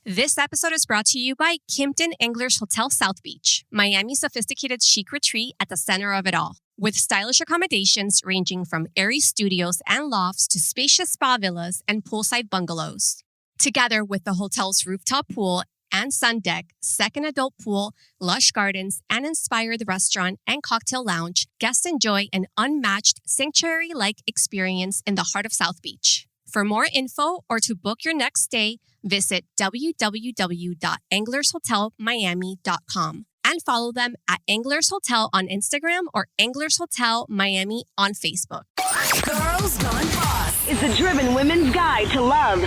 This episode is brought to you by Kimpton Anglers Hotel South Beach, Miami's sophisticated chic retreat at the center of it all. With stylish accommodations ranging from airy studios and lofts to spacious spa villas and poolside bungalows. Together with the hotel's rooftop pool and sun deck, second adult pool, lush gardens, and inspired restaurant and cocktail lounge, guests enjoy an unmatched sanctuary-like experience in the heart of South Beach. For more info or to book your next stay, visit www.anglershotelmiami.com and follow them at Anglers Hotel on Instagram or Anglers Hotel Miami on Facebook. Girls Gone Boss is a driven women's guide to love,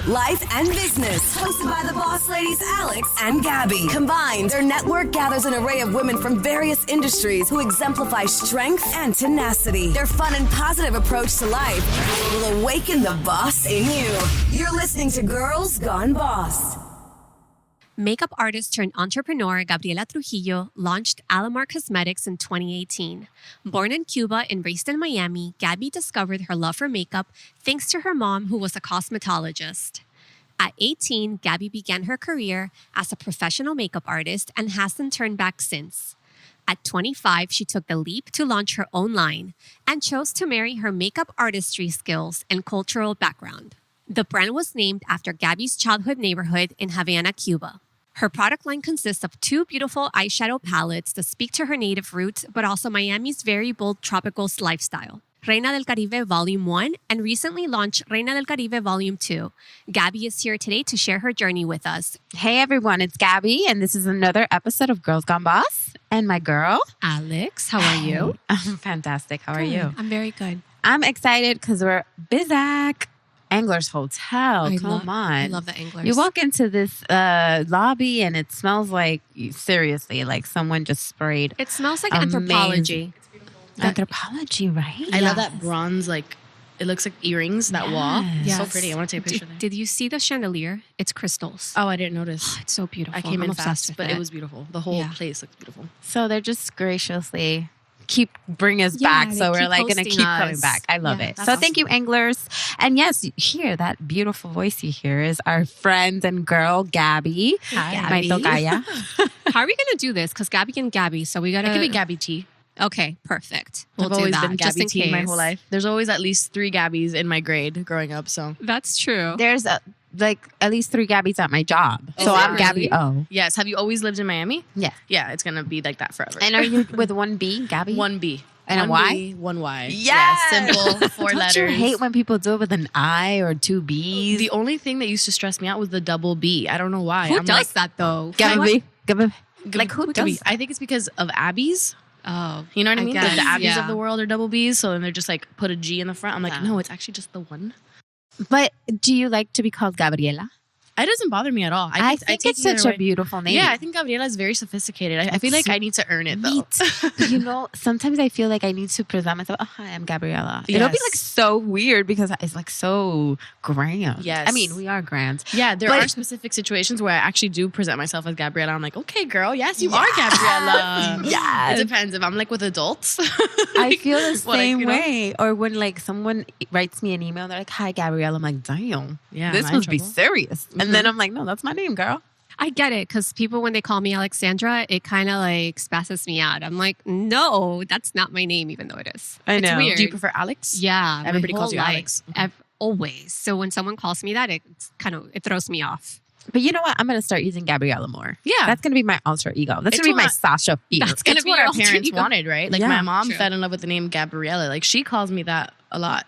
life, and business. Hosted by the boss ladies Alex and Gaby. Combined, their network gathers an array of women from various industries who exemplify strength and tenacity. Their fun and positive approach to life will awaken the boss in you. You're listening to Girls Gone Boss. Makeup artist turned entrepreneur Gabriela Trujillo launched Alamar Cosmetics in 2018. Born in Cuba and raised in Miami, Gaby discovered her love for makeup thanks to her mom, who was a cosmetologist. At 18, Gaby began her career as a professional makeup artist and hasn't turned back since. At 25, she took the leap to launch her own line and chose to marry her makeup artistry skills and cultural background. The brand was named after Gaby's childhood neighborhood in Havana, Cuba. Her product line consists of 2 beautiful eyeshadow palettes that speak to her native roots, but also Miami's very bold tropical lifestyle. Reina del Caribe Volume 1 and recently launched Reina del Caribe Volume 2. Gaby is here today to share her journey with us. Hey everyone, it's Gaby, and this is another episode of Girls Gone Boss. And my girl, Alex, how are you? I'm fantastic. How are you? I'm very good. I'm excited because we're back. Anglers Hotel. Come on. I love the Anglers. You walk into this lobby and it smells like, seriously, like someone just sprayed. It smells like anthropology. Anthropology, right? I love that bronze, like, it looks like earrings, that wall. Yes. So pretty. I want to take a picture there. Did you see the chandelier? It's crystals. Oh, I didn't notice. It's so beautiful. I came I'm in obsessed fast, with but it was beautiful. The whole place looks beautiful. So they're just graciously bring us Yeah, back. they So we're keep like going to hosting keep us. coming back. I love Yeah, it. that's So awesome. thank you, Anglers. And yes, you hear that beautiful voice you hear is our friend and girl, Gaby. Hi. My tocaya. How are we going to do this? Because Gaby and Gaby, so we got to... It could be Gaby T. Okay, perfect. We'll I've do always that, been just Gaby in T my case. whole life. There's always at least 3 Gabys in my grade growing up, so. That's true. There's like at least 3 Gabys at my job. Is So there I'm Gaby really? O. Yes. Have you always lived in Miami? Yeah. Yeah, it's going to be like that forever. And are you with 1B, Gaby? 1B. And a 1 Y? B, 1 Y. Yes. Yeah, simple, 4 Don't letters. you hate when people do it with an I or 2 B's? The only thing that used to stress me out was the double B. I don't know why. Who I'm does like, that, though? Gaby. Gaby- Like who Gaby. does? I think it's because of Abby's. Oh. You know what I mean? Like the guess, Abbeys yeah. of the world are double B's, so then they're just like put a G in the front. I'm like, Yeah. no, it's actually just the one. But do you like to be called Gabriela? It doesn't bother me at all. I think take it's it either such a way. beautiful name. Yeah, I think Gabriela is very sophisticated. I feel like I need to earn it though. You know, sometimes I feel like I need to present myself. Oh, hi, I'm Gabriela. It'll be Yes. like so weird because it's like so grand. Yes. I mean, we are grand. Yeah, there But- are specific situations where I actually do present myself as Gabriela. I'm like, okay, girl, yes, you are Gabriela. Yes. It depends. If I'm like with adults, I feel the what, same you know? way. Or when like someone writes me an email, they're like, hi, Gabriela. I'm like, damn, Yeah, this am I in must be trouble? serious. And then I'm like, no, that's my name, girl. I get it, because people, when they call me Alexandra, it kind of like spasses me out. I'm like, no, that's not my name, even though it is. I It's know. weird. Do you prefer Alex? Yeah. my Everybody calls whole you life, Alex. Always. So when someone calls me that, it throws me off. But you know what? I'm going to start using Gabriela more. Yeah. That's going to be my alter ego. That's It's going to be my what- Sasha fear. That's gonna It's be what your our alter parents ego. wanted, right? Like Yeah, my mom true. fell in love with the name Gabriela. Like she calls me that a lot.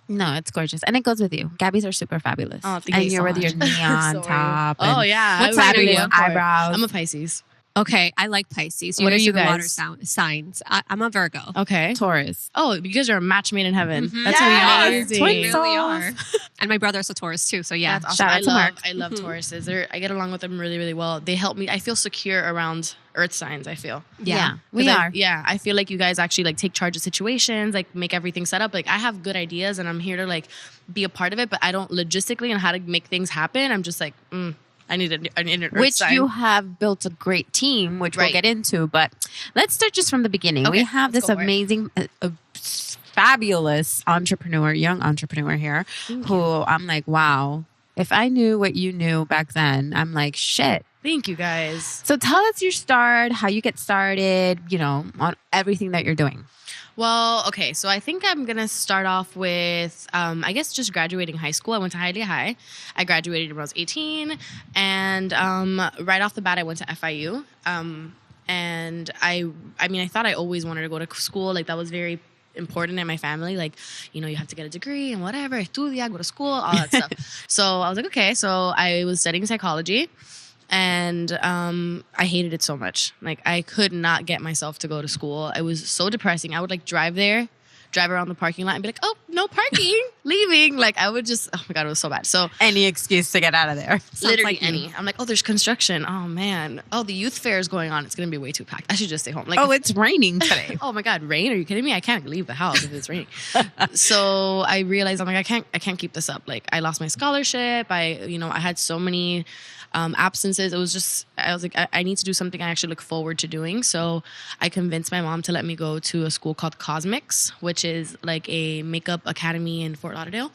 No, it's gorgeous. And it goes with you. Gabby's are super fabulous. Oh, thank and you you're so with your much. neon So top. are you. Oh and yeah, What I sign are really you? went for it. Eyebrows. I'm a Pisces. Okay, I like Pisces. What are guys you the water guys? signs. I'm a Virgo. Okay. Taurus. Oh, you guys are a match made in heaven. Mhm. That's Yes! amazing. Twin We really are. And my brother's a Taurus too, so yeah. That's awesome. Shout out I to love, Mark. I love Tauruses. I get along with them really, really well. They help me. I feel secure around earth signs, I feel. Yeah, we 'Cause are. I feel like you guys actually like take charge of situations, like make everything set up. Like I have good ideas and I'm here to like be a part of it, but I don't logistically and how to make things happen. I'm just like, I need an earth Which sign. you have built a great team, which we'll Right. get into. But let's start just from the beginning. Okay, We have let's this go for it. amazing, fabulous young entrepreneur here who I'm like, wow, If I knew what you knew back then, I'm like, shit. Thank you guys. So tell us your start, how you get started, on everything that you're doing. Well, okay, so I think I'm going to start off with, I guess, just graduating high school. I went to Hialeah High. I graduated when I was 18, and right off the bat, I went to FIU. And I thought I always wanted to go to school. Like, that was very important in my family. Like, you have to get a degree and whatever, estudia, go to school, all that stuff. So I was like, okay. So I was studying psychology. And I hated it so much. Like, I could not get myself to go to school. It was so depressing. I would drive around the parking lot and be like, oh, no parking, leaving. Like, I would just, oh my God, it was so bad. So any excuse to get out of there. Literally any. I'm like, oh, there's construction. Oh man. Oh, the youth fair is going on. It's going to be way too packed. I should just stay home. Like, oh, it's raining today. Oh my God, rain? Are you kidding me? I can't leave the house if it's raining. So I realized, I'm like, I can't keep this up. Like, I lost my scholarship. I had so many absences. It was just, I was like, I need to do something I actually look forward to doing. So I convinced my mom to let me go to a school called Cosmix, which is like a makeup academy in Fort Lauderdale.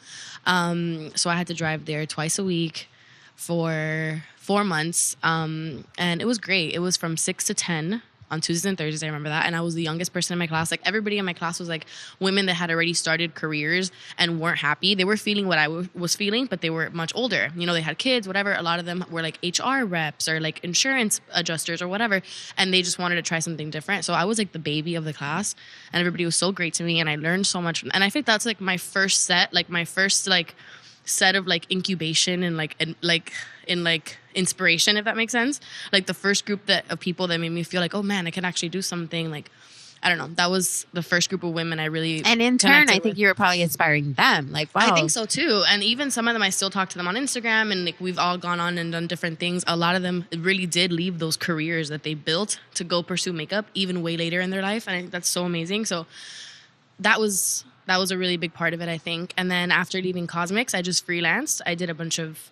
So I had to drive there twice a week for 4 months. And it was great. It was from 6 to 10 on Tuesdays and Thursdays. I remember that. And I was the youngest person in my class. Like, everybody in my class was like women that had already started careers and weren't happy. They were feeling what I was feeling, but they were much older. They had kids, whatever. A lot of them were like HR reps or like insurance adjusters or whatever. And they just wanted to try something different. So I was like the baby of the class, and everybody was so great to me. And I learned so much. And I think that's like my first set of like incubation and inspiration, if that makes sense. Like, the first group of people that made me feel like, oh man, I can actually do something. Like, I don't know. That was the first group of women I really And in turn, I think you were probably inspiring them. Like, wow. I think so too. And even some of them, I still talk to them on Instagram, and like, we've all gone on and done different things. A lot of them really did leave those careers that they built to go pursue makeup even way later in their life. And I think that's so amazing. So that was a really big part of it, I think. And then after leaving Cosmix, I just freelanced. I did a bunch of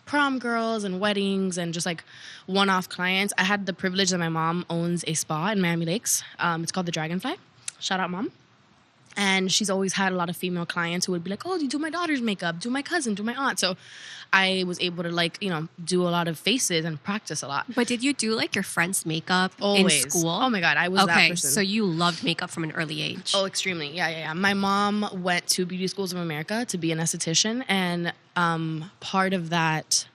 prom girls and weddings and just like one-off clients. I had the privilege that my mom owns a spa in Miami Lakes. It's called the Dragonfly. Shout out, Mom. And she's always had a lot of female clients who would be like, oh, you do my daughter's makeup, do my cousin, do my aunt. So I was able to do a lot of faces and practice a lot. But did you do like your friend's makeup Always. in school? Oh my God, I was that person. So you loved makeup from an early age. Oh, extremely. Yeah. My mom went to Beauty Schools of America to be an esthetician, and part of that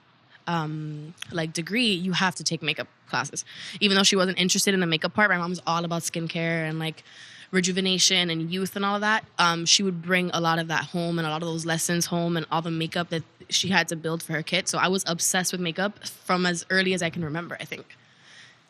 degree, you have to take makeup classes. Even though she wasn't interested in the makeup part, my mom was all about skincare and like rejuvenation and youth and all of that. She would bring a lot of that home and a lot of those lessons home and all the makeup that she had to build for her kit. So I was obsessed with makeup from as early as I can remember, I think.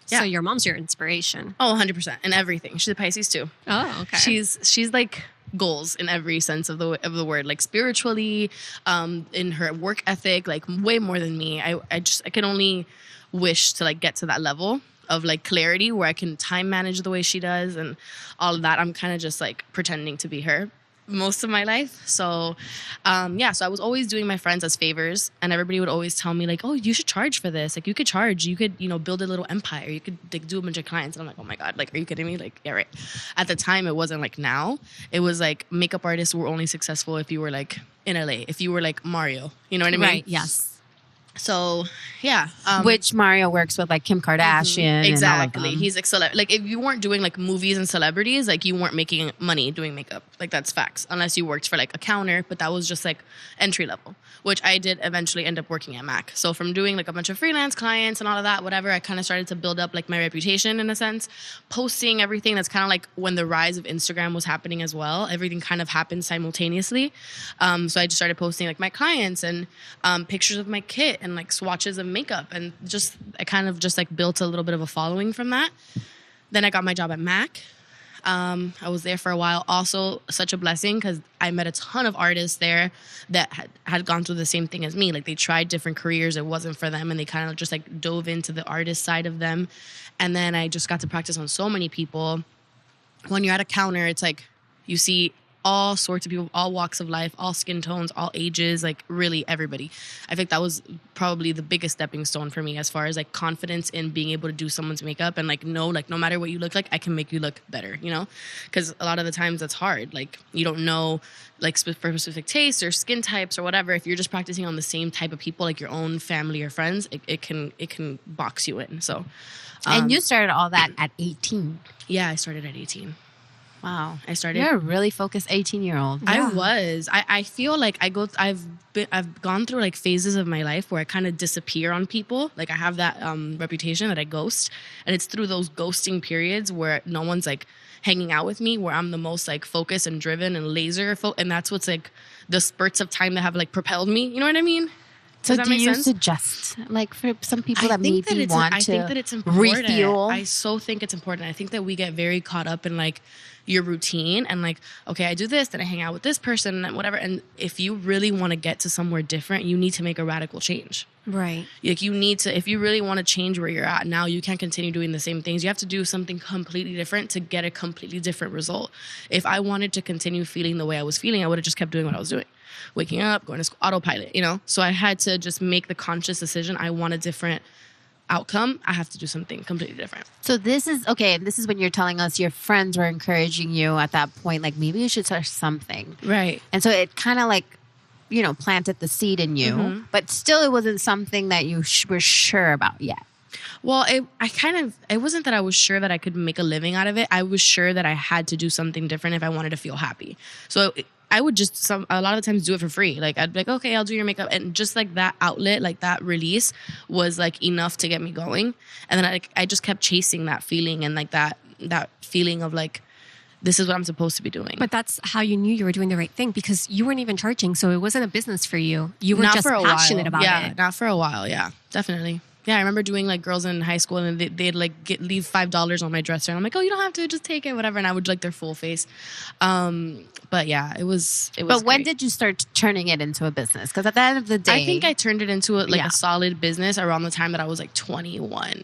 Yeah. So your mom's your inspiration. Oh, 100%. And everything. She's a Pisces too. Oh, okay. She's like goals in every sense of the word, like spiritually, in her work ethic, like way more than me. I can only wish to like get to that level of like clarity where I can time manage the way she does and all of that. I'm kind of just like pretending to be her most of my life. So, so I was always doing my friends as favors, and everybody would always tell me like, oh, you should charge for this. Like, you could charge, you could, build a little empire. You could like do a bunch of clients. And I'm like, oh my God, like, are you kidding me? Like, yeah, right. At the time, it wasn't like now. It was like makeup artists were only successful if you were like in LA, if you were like Mario, you know what I mean? Right. Yes. So, yeah. Which Mario works with like Kim Kardashian. Exactly. And all of them. He's like, like if you weren't doing like movies and celebrities, like you weren't making money doing makeup. Like, that's facts. Unless you worked for like a counter, but that was just like entry level, which I did eventually end up working at MAC. So from doing like a bunch of freelance clients and all of that, whatever, I kind of started to build up like my reputation in a sense, posting everything. That's kind of like when the rise of Instagram was happening as well. Everything kind of happened simultaneously. So I just started posting like my clients and pictures of my kit and like swatches of makeup, and just I kind of just like built a little bit of a following from that. Then I got my job at MAC. I was there for a while. Also, such a blessing because I met a ton of artists there that had gone through the same thing as me. Like, they tried different careers. It wasn't for them, and they kind of just like dove into the artist side of them. And then I just got to practice on so many people. When you're at a counter, it's like you see all sorts of people, all walks of life, all skin tones, all ages, like really everybody. I think that was probably the biggest stepping stone for me as far as like confidence in being able to do someone's makeup and like no matter what you look like, I can make you look better, you know? Because a lot of the times that's hard. Like you don't know like for specific tastes or skin types or whatever. If you're just practicing on the same type of people, like your own family or friends, it can box you in. So, and you started all that at 18. Yeah, I started at 18. Wow. I started. You're a really focused 18-year-old. I was. I feel like I've gone through like phases of my life where I kind of disappear on people. Like I have that reputation that I ghost, and it's through those ghosting periods where no one's like hanging out with me, where I'm the most like focused and driven and and that's what's like the spurts of time that have like propelled me. You know what I mean? So Does that do make you sense? suggest, like for some people that maybe I want think that to it's important. refuel? I so think it's important. I think that we get very caught up in like your routine and like, okay, I do this, then I hang out with this person and whatever. And if you really want to get to somewhere different, you need to make a radical change. Right. Like you need to, if you really want to change where you're at now, you can't continue doing the same things. You have to do something completely different to get a completely different result. If I wanted to continue feeling the way I was feeling, I would have just kept doing what I was doing. Waking up, going to school, autopilot, you know? So I had to just make the conscious decision. I want a different outcome. I have to do something completely different. So this is when you're telling us your friends were encouraging you at that point, like maybe you should start something. Right. And so it kind of like, you know, planted the seed in you, but still it wasn't something that you were sure about yet. Well, it wasn't that I was sure that I could make a living out of it. I was sure that I had to do something different if I wanted to feel happy. So I would just a lot of the times do it for free. Like I'd be like, okay, I'll do your makeup. And just like that outlet, like that release was like enough to get me going. And then I just kept chasing that feeling and like that feeling of like, this is what I'm supposed to be doing. But that's how you knew you were doing the right thing because you weren't even charging. So it wasn't a business for you. You were just passionate about it. Yeah, not for a while. Yeah, definitely. Yeah, I remember doing like girls in high school and they'd like leave $5 on my dresser. And I'm like, oh, you don't have to, just take it, whatever. And I would like their full face. But yeah, it was But when great. did you start turning it into a business? Because at the end of the day, I think I turned it into a solid business around the time that I was like 21.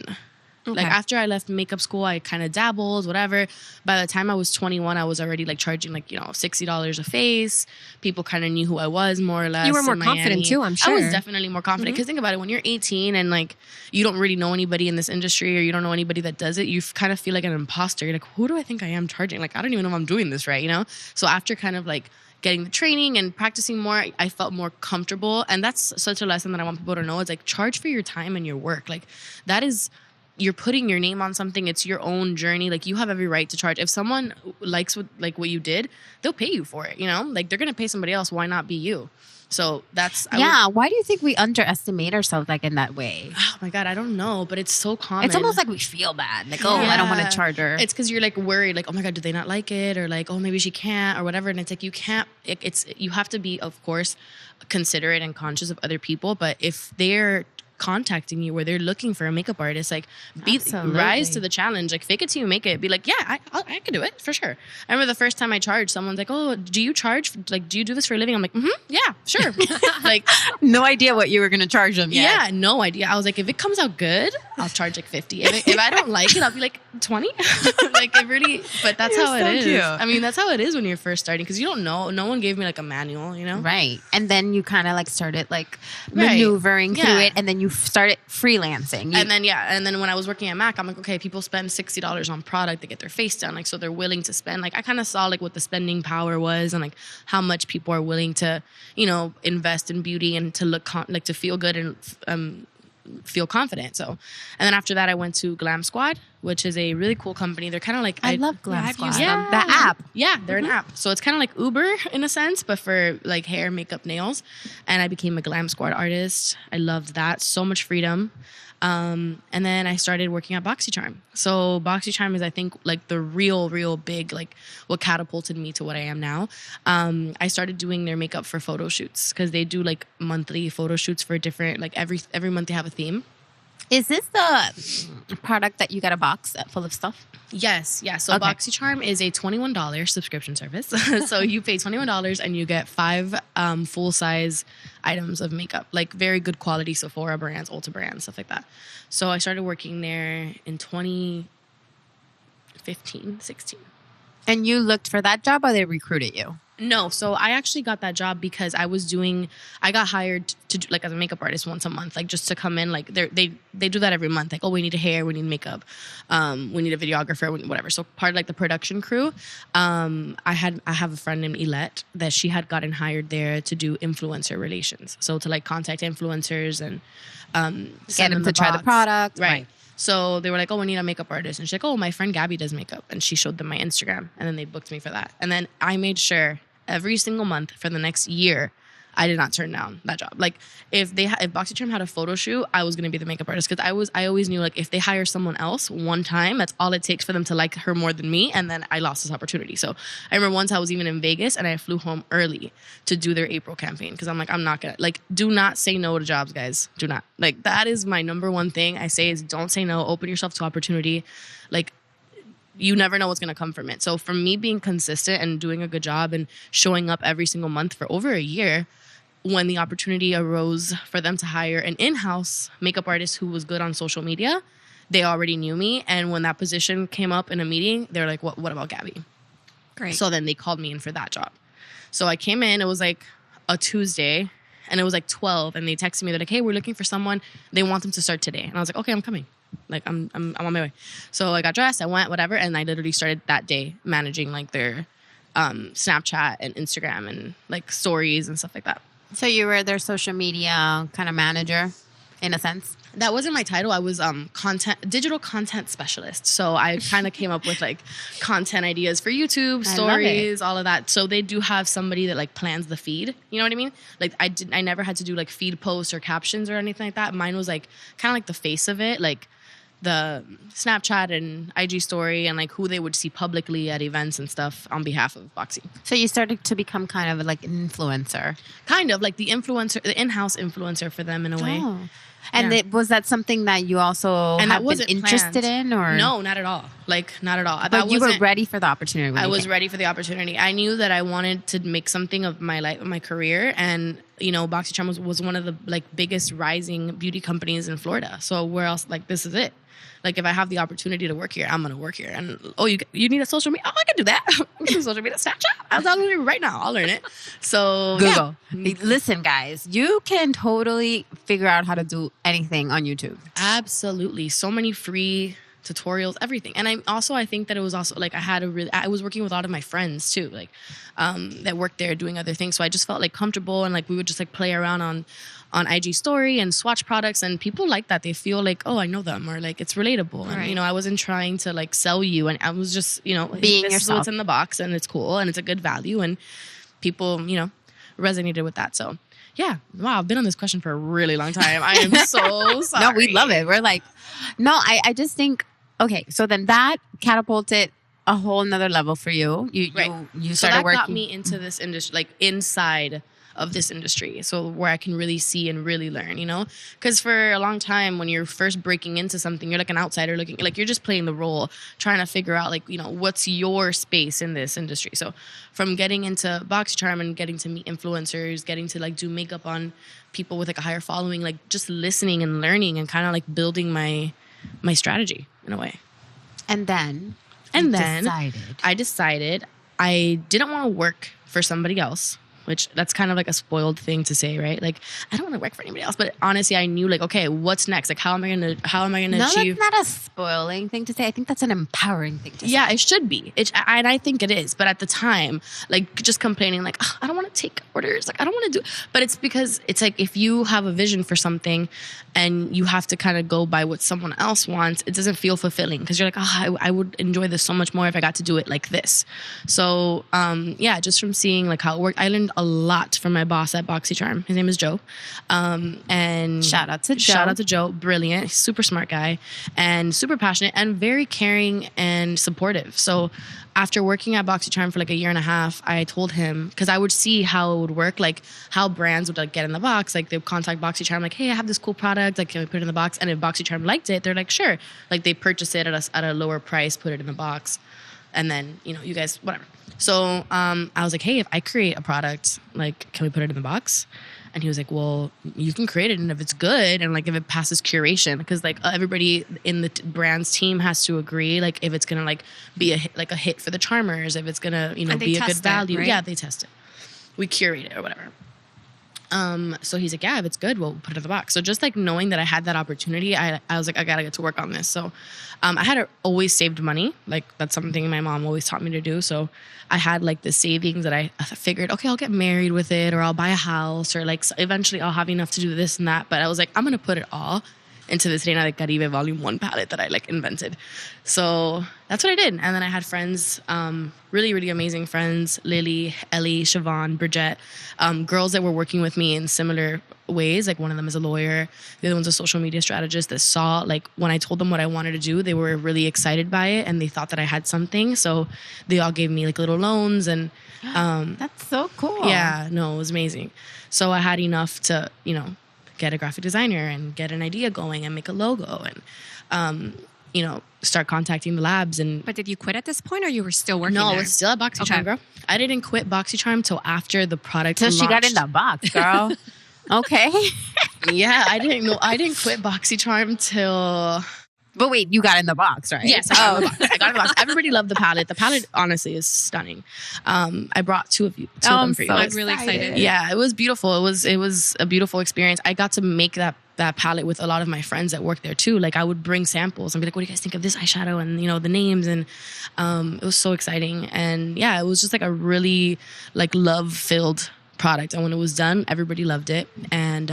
Okay. Like after I left makeup school, I kind of dabbled, whatever. By the time I was 21, I was already like charging like, you know, $60 a face. People kind of knew who I was more or less. You were more in Miami. confident too, I'm sure. I was definitely more confident because think about it, when you're 18 and like you don't really know anybody in this industry or you don't know anybody that does it, you kind of feel like an imposter. You're like, who do I think I am charging? Like, I don't even know if I'm doing this right, you know? So after kind of like getting the training and practicing more, I felt more comfortable. And that's such a lesson that I want people to know. It's like charge for your time and your work. Like that is... You're putting your name on something. It's your own journey. Like you have every right to charge. If someone likes what you did, they'll pay you for it. You know, like they're gonna pay somebody else. Why not be you? So that's why do you think we underestimate ourselves like in that way? Oh my God, I don't know, but it's so common. It's almost like we feel bad. Like, I don't want to charge her. It's because you're like worried, like, oh my God, do they not like it? Or like, oh, maybe she can't or whatever. And it's like, you can't, you have to be, of course, considerate and conscious of other people. But if they're contacting you where they're looking for a makeup artist, like rise to the challenge, like fake it till you make it. Be like, yeah, I can do it for sure. I remember the first time I charged, someone's like, oh, do you charge? Like, do you do this for a living? I'm like, yeah, sure. Like, no idea what you were going to charge them yet. Yeah, no idea. I was like, if it comes out good, I'll charge like 50. If I don't like it, I'll be like 20. Like it really, but that's how it is. Cute. I mean, that's how it is when you're first starting because you don't know. No one gave me like a manual, you know? Right. And then you kind of like started like maneuvering through it and then you started freelancing. And then when I was working at Mac, I'm like, okay, people spend $60 on product to get their face done. Like, so they're willing to spend, like, I kind of saw like what the spending power was and like how much people are willing to, you know, invest in beauty and to look like to feel good and feel confident. So, and then after that, I went to Glam Squad, which is a really cool company. They're kind of like, I love Glam Squad. Yeah. The app. Yeah, they're an app. So it's kind of like Uber in a sense, but for like hair, makeup, nails. And I became a Glam Squad artist. I loved that. So much freedom. And then I started working at BoxyCharm. So BoxyCharm is, I think, like the real big, like what catapulted me to what I am now. I started doing their makeup for photo shoots because they do like monthly photo shoots for different, like every month they have a theme. Is this the product that you got a box full of stuff? Yes. Yeah. So BoxyCharm is a $21 subscription service. So you pay $21 and you get 5 full-size items of makeup, like very good quality Sephora brands, Ulta brands, stuff like that. So I started working there in 2015, 16. And you looked for that job, or they recruited you? No, so I actually got that job because I got hired to do, like, as a makeup artist once a month, like just to come in, like they do that every month, like, oh, we need a hair, we need makeup, we need a videographer, whatever. So part of like the production crew, I have a friend named Elette that she had gotten hired there to do influencer relations, so to like contact influencers and Get them to try the product, right. So they were like, oh, we need a makeup artist. And she's like, oh, my friend Gaby does makeup. And she showed them my Instagram. And then they booked me for that. And then I made sure every single month for the next year, I did not turn down that job. Like, if BoxyCharm had a photo shoot, I was going to be the makeup artist. Because I always knew, like, if they hire someone else one time, that's all it takes for them to like her more than me. And then I lost this opportunity. So I remember once I was even in Vegas and I flew home early to do their April campaign. Because I'm like, I'm not going to, like, do not say no to jobs, guys. Do not. Like, that is my number one thing I say is don't say no. Open yourself to opportunity. Like, you never know what's going to come from it. So for me being consistent and doing a good job and showing up every single month for over a year, when the opportunity arose for them to hire an in-house makeup artist who was good on social media, they already knew me. And when that position came up in a meeting, they're like, what about Gaby? Great. So then they called me in for that job. So I came in, it was like a Tuesday, and it was like 12, and they texted me, they're like, hey, we're looking for someone. They want them to start today. And I was like, okay, I'm coming. Like, I'm on my way. So I got dressed, I went, whatever, and I literally started that day managing like their Snapchat and Instagram and like stories and stuff like that. So you were their social media kind of manager, in a sense? That wasn't my title. I was digital content specialist. So I kind of came up with like content ideas for YouTube, stories, all of that. So they do have somebody that like plans the feed. You know what I mean? Like I never had to do like feed posts or captions or anything like that. Mine was like kind of like the face of it, like the Snapchat and IG story and like who they would see publicly at events and stuff on behalf of Boxy. So you started to become kind of like an influencer. Kind of like the in-house influencer for them in a way. Oh. And was that something that you also had been interested in? Or no, not at all. Like, not at all. But you were ready for the opportunity. I was ready for the opportunity. I knew that I wanted to make something of my life, my career. And, you know, BoxyCharm was one of the like biggest rising beauty companies in Florida. So where else? Like, this is it. Like, if I have the opportunity to work here, I'm going to work here. And, oh, you need a social media? Oh, I can do that. I can do social media. Snapchat? I'll download it right now. I'll learn it. So, Google. Yeah. Listen, guys, you can totally figure out how to do anything on YouTube. Absolutely. So many free tutorials, everything. And I think that it was also, like, I was working with a lot of my friends, too, like, that worked there doing other things. So I just felt, like, comfortable. And, like, we would just, like, play around on IG story and swatch products, and people like that. They feel like, oh, I know them, or like it's relatable. And, you know, I wasn't trying to like sell you, and I was just, you know, being this yourself. is what's in the box, and it's cool, and it's a good value, and people, you know, resonated with that. So yeah, wow, I've been on this question for a really long time. I am so sorry. No, we love it. We're like, no, I just think, okay, so then that catapulted a whole nother level for you. You started so that working. got me into this industry, like inside of this industry, so where I can really see and really learn, you know, because for a long time when you're first breaking into something, you're like an outsider looking, like you're just playing the role, trying to figure out, like, you know, what's your space in this industry. So from getting into BoxyCharm and getting to meet influencers, getting to like do makeup on people with like a higher following, like just listening and learning and kind of like building my strategy in a way. And then I decided I didn't want to work for somebody else, which that's kind of like a spoiled thing to say, right? Like, I don't want to work for anybody else. But honestly, I knew like, okay, what's next? Like, how am I going to achieve? No, that's not a spoiling thing to say. I think that's an empowering thing to say. Yeah, it should be. And I think it is. But at the time, like just complaining like, oh, I don't want to take orders. Like, I don't want to do. But it's because it's like if you have a vision for something and you have to kind of go by what someone else wants, it doesn't feel fulfilling because you're like, oh, I would enjoy this so much more if I got to do it like this. So, yeah, just from seeing like how it worked, I learned a lot from my boss at BoxyCharm. His name is Joe. And shout out to Joe. Brilliant, super smart guy, and super passionate and very caring and supportive. So after working at BoxyCharm for like a year and a half, I told him, because I would see how it would work, like how brands would like get in the box. Like they would contact BoxyCharm, like, hey, I have this cool product. Like, can we put it in the box? And if BoxyCharm liked it, they're like, sure. Like they purchase it at a lower price, put it in the box. And then, you know, you guys, whatever. So I was like, hey, if I create a product, like, can we put it in the box? And he was like, well, you can create it, and if it's good and like if it passes curation, because like everybody in the brand's team has to agree, like if it's gonna like be a hit for the charmers, if it's gonna And they be a good test it, value. right? Yeah, they test it. We curate it or whatever. So he's like, yeah, if it's good, we'll put it in the box. So just like knowing that I had that opportunity, I was like, I gotta get to work on this. So I had always saved money. Like that's something my mom always taught me to do. So I had like the savings that I figured, okay, I'll get married with it, or I'll buy a house, or like eventually I'll have enough to do this and that. But I was like, I'm gonna put it all into this Reina de Caribe Volume 1 palette that I like invented. So that's what I did. And then I had friends, really, really amazing friends, Lily, Ellie, Siobhan, Bridget, girls that were working with me in similar ways. Like one of them is a lawyer. The other one's a social media strategist that saw, like when I told them what I wanted to do, they were really excited by it and they thought that I had something. So they all gave me like little loans and That's so cool. yeah, no, it was amazing. So I had enough to, get a graphic designer and get an idea going and make a logo and, start contacting the labs. And But did you quit at this point, or you were still working no, there? I was still at BoxyCharm, Okay. girl. I didn't quit BoxyCharm till after the product Till she got launched. in the box, girl. Okay. Yeah, I didn't quit BoxyCharm till... But wait, you got in the box, right? Yes, I got in the box. I got in the box. Everybody loved the palette. The palette, honestly, is stunning. I brought two of them I'm for you. so I'm really excited. Yeah, it was beautiful. It was a beautiful experience. I got to make that palette with a lot of my friends that work there too. Like I would bring samples and be like, what do you guys think of this eyeshadow? And the names, and it was so exciting. And yeah, it was just like a really like love-filled product. And when it was done, everybody loved it. And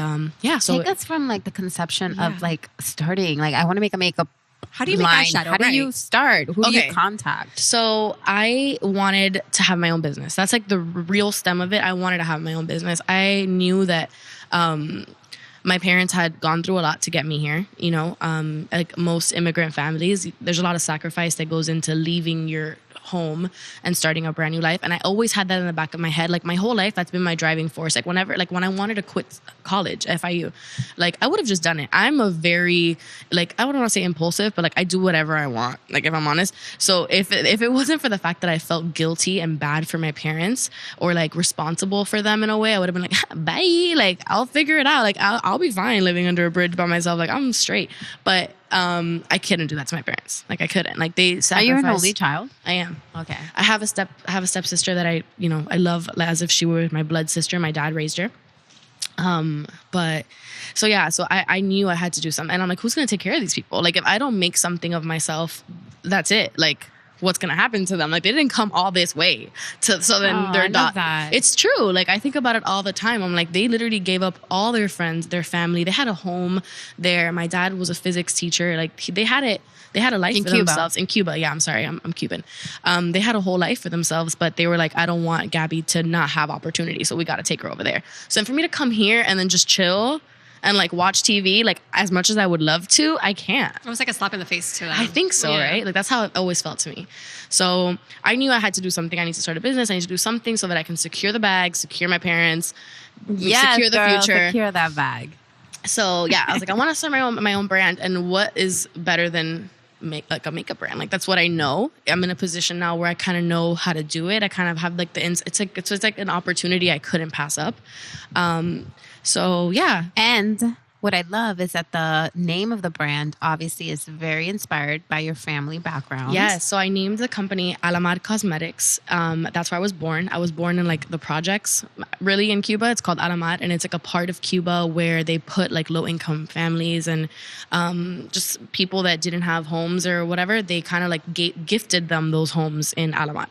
so Take us from like the conception of like starting. Like I want to make a makeup. How do you make line. eyeshadow? How do Right. you start? Who do Okay. you contact? So I wanted to have my own business. That's like the real stem of it. I wanted to have my own business. I knew that my parents had gone through a lot to get me here. Like most immigrant families, there's a lot of sacrifice that goes into leaving your home and starting a brand new life. And I always had that in the back of my head. Like my whole life, that's been my driving force. Like when I wanted to quit college, FIU, like I would have just done it. I'm a very, like, I wouldn't want to say impulsive, but like I do whatever I want, like if I'm honest. So if it wasn't for the fact that I felt guilty and bad for my parents or like responsible for them in a way, I would have been like, bye, like I'll figure it out. Like I'll be fine living under a bridge by myself. Like I'm straight. But I couldn't do that to my parents. Like I couldn't. Like they sacrificed. Are you an only child? I am. Okay. I have a stepsister that I love as if she were my blood sister. My dad raised her. But so I knew I had to do something. And I'm like, who's going to take care of these people? Like if I don't make something of myself, that's it. Like what's going to happen to them? Like they didn't come all this way so then they're I love not. that. It's true. Like I think about it all the time. I'm like, they literally gave up all their friends, their family. They had a home there. My dad was a physics teacher. Like they had a life In for Cuba. themselves in Cuba. Yeah, I'm sorry. I'm Cuban. They had a whole life for themselves, but they were like, I don't want Gaby to not have opportunity. So we got to take her over there. So for me to come here and then just chill and like watch TV, like as much as I would love to, I can't. It was like a slap in the face to them. I think so, Yeah. right? Like that's how it always felt to me. So I knew I had to do something. I need to start a business. I need to do something so that I can secure the bag, secure my parents, secure the girl, future. Secure that bag. So yeah, I was like, I want to start my own brand, and what is better than make like a makeup brand? Like that's what I know. I'm in a position now where I kind of know how to do it. I kind of have like it's like an opportunity I couldn't pass up. So yeah, And what I love is that the name of the brand obviously is very inspired by your family background. yes. So I named the company Alamar Cosmetics. That's where I was born. I was born in like the projects, really in Cuba. It's called Alamar, and it's like a part of Cuba where they put like low income families and just people that didn't have homes or whatever. They kind of like gifted them those homes in Alamar.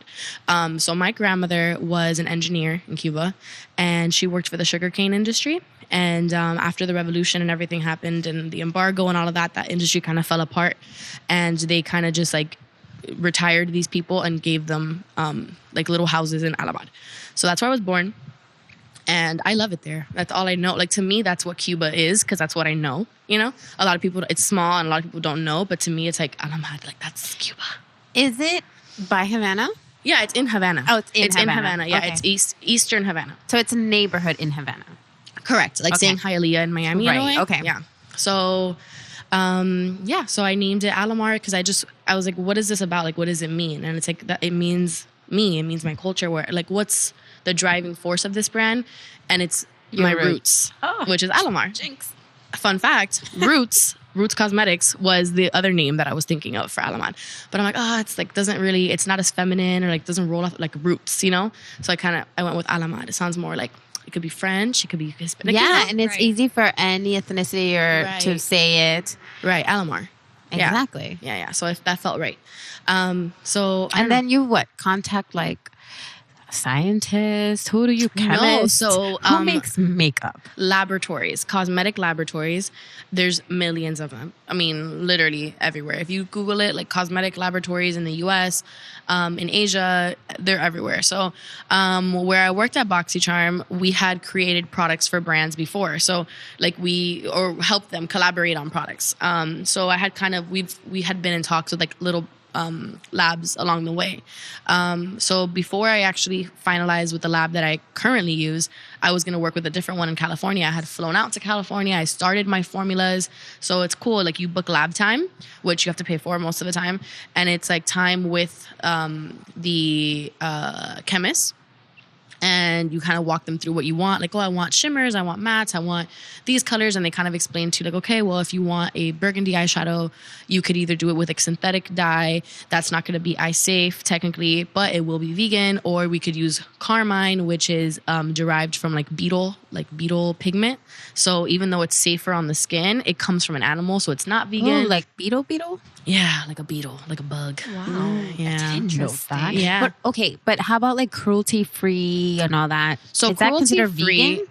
So my grandmother was an engineer in Cuba, and she worked for the sugarcane industry. And after the revolution and everything happened and the embargo and all of that, that industry kind of fell apart. And they kind of just like retired these people and gave them like little houses in Alamar. So that's where I was born. And I love it there. That's all I know. Like to me, that's what Cuba is, because that's what I know. A lot of people, it's small and a lot of people don't know. But to me, it's like Alamar, like that's Cuba. Is it by Havana? Yeah, it's in Havana. Oh, it's in in Havana. Havana. Yeah, Okay. it's eastern Havana. So it's a neighborhood in Havana. Correct. Like Okay. saying Hialeah in Miami. in a Right, way. okay. Yeah. So, so I named it Alamar because I was like, what is this about? Like, what does it mean? And it's like, that it means me. It means my culture. Where like, what's the driving force of this brand? And it's my roots, which is Alamar. Jinx. Fun fact, Roots Cosmetics was the other name that I was thinking of for Alamar. But I'm like, it's like doesn't really, it's not as feminine or like doesn't roll off like Roots, you know? So I went with Alamar. It sounds more like, it could be French, it could be Hispanic. Yeah, and it's easy for any ethnicity to say it. Right, Alamar. Exactly. Yeah. So that felt right. And then you contact like scientists? Who do you chemists? No, so who makes makeup? Laboratories, cosmetic laboratories. There's millions of them. I mean, literally everywhere. If you Google it, like cosmetic laboratories in the U.S., in Asia, they're everywhere. So where I worked at BoxyCharm, we had created products for brands before. So like or helped them collaborate on products. So I had we had been in talks with like little labs along the way. So before I actually finalized with the lab that I currently use, I was going to work with a different one in California. I had flown out to California. I started my formulas. So it's cool. Like you book lab time, which you have to pay for most of the time. And it's like time with the chemist. And you kind of walk them through what you want. Like, I want shimmers, I want mattes, I want these colors. And they kind of explain to you, like, okay, well, if you want a burgundy eyeshadow, you could either do it with a synthetic dye. That's not going to be eye safe, technically, but it will be vegan. Or we could use carmine, which is derived from beetle pigment. So even though it's safer on the skin, it comes from an animal, so it's not vegan. Oh, like beetle? Yeah, like a beetle, like a bug. Wow. Yeah. Interesting. Yeah. But how about like cruelty free and all that? So is that considered cruelty-free, vegan?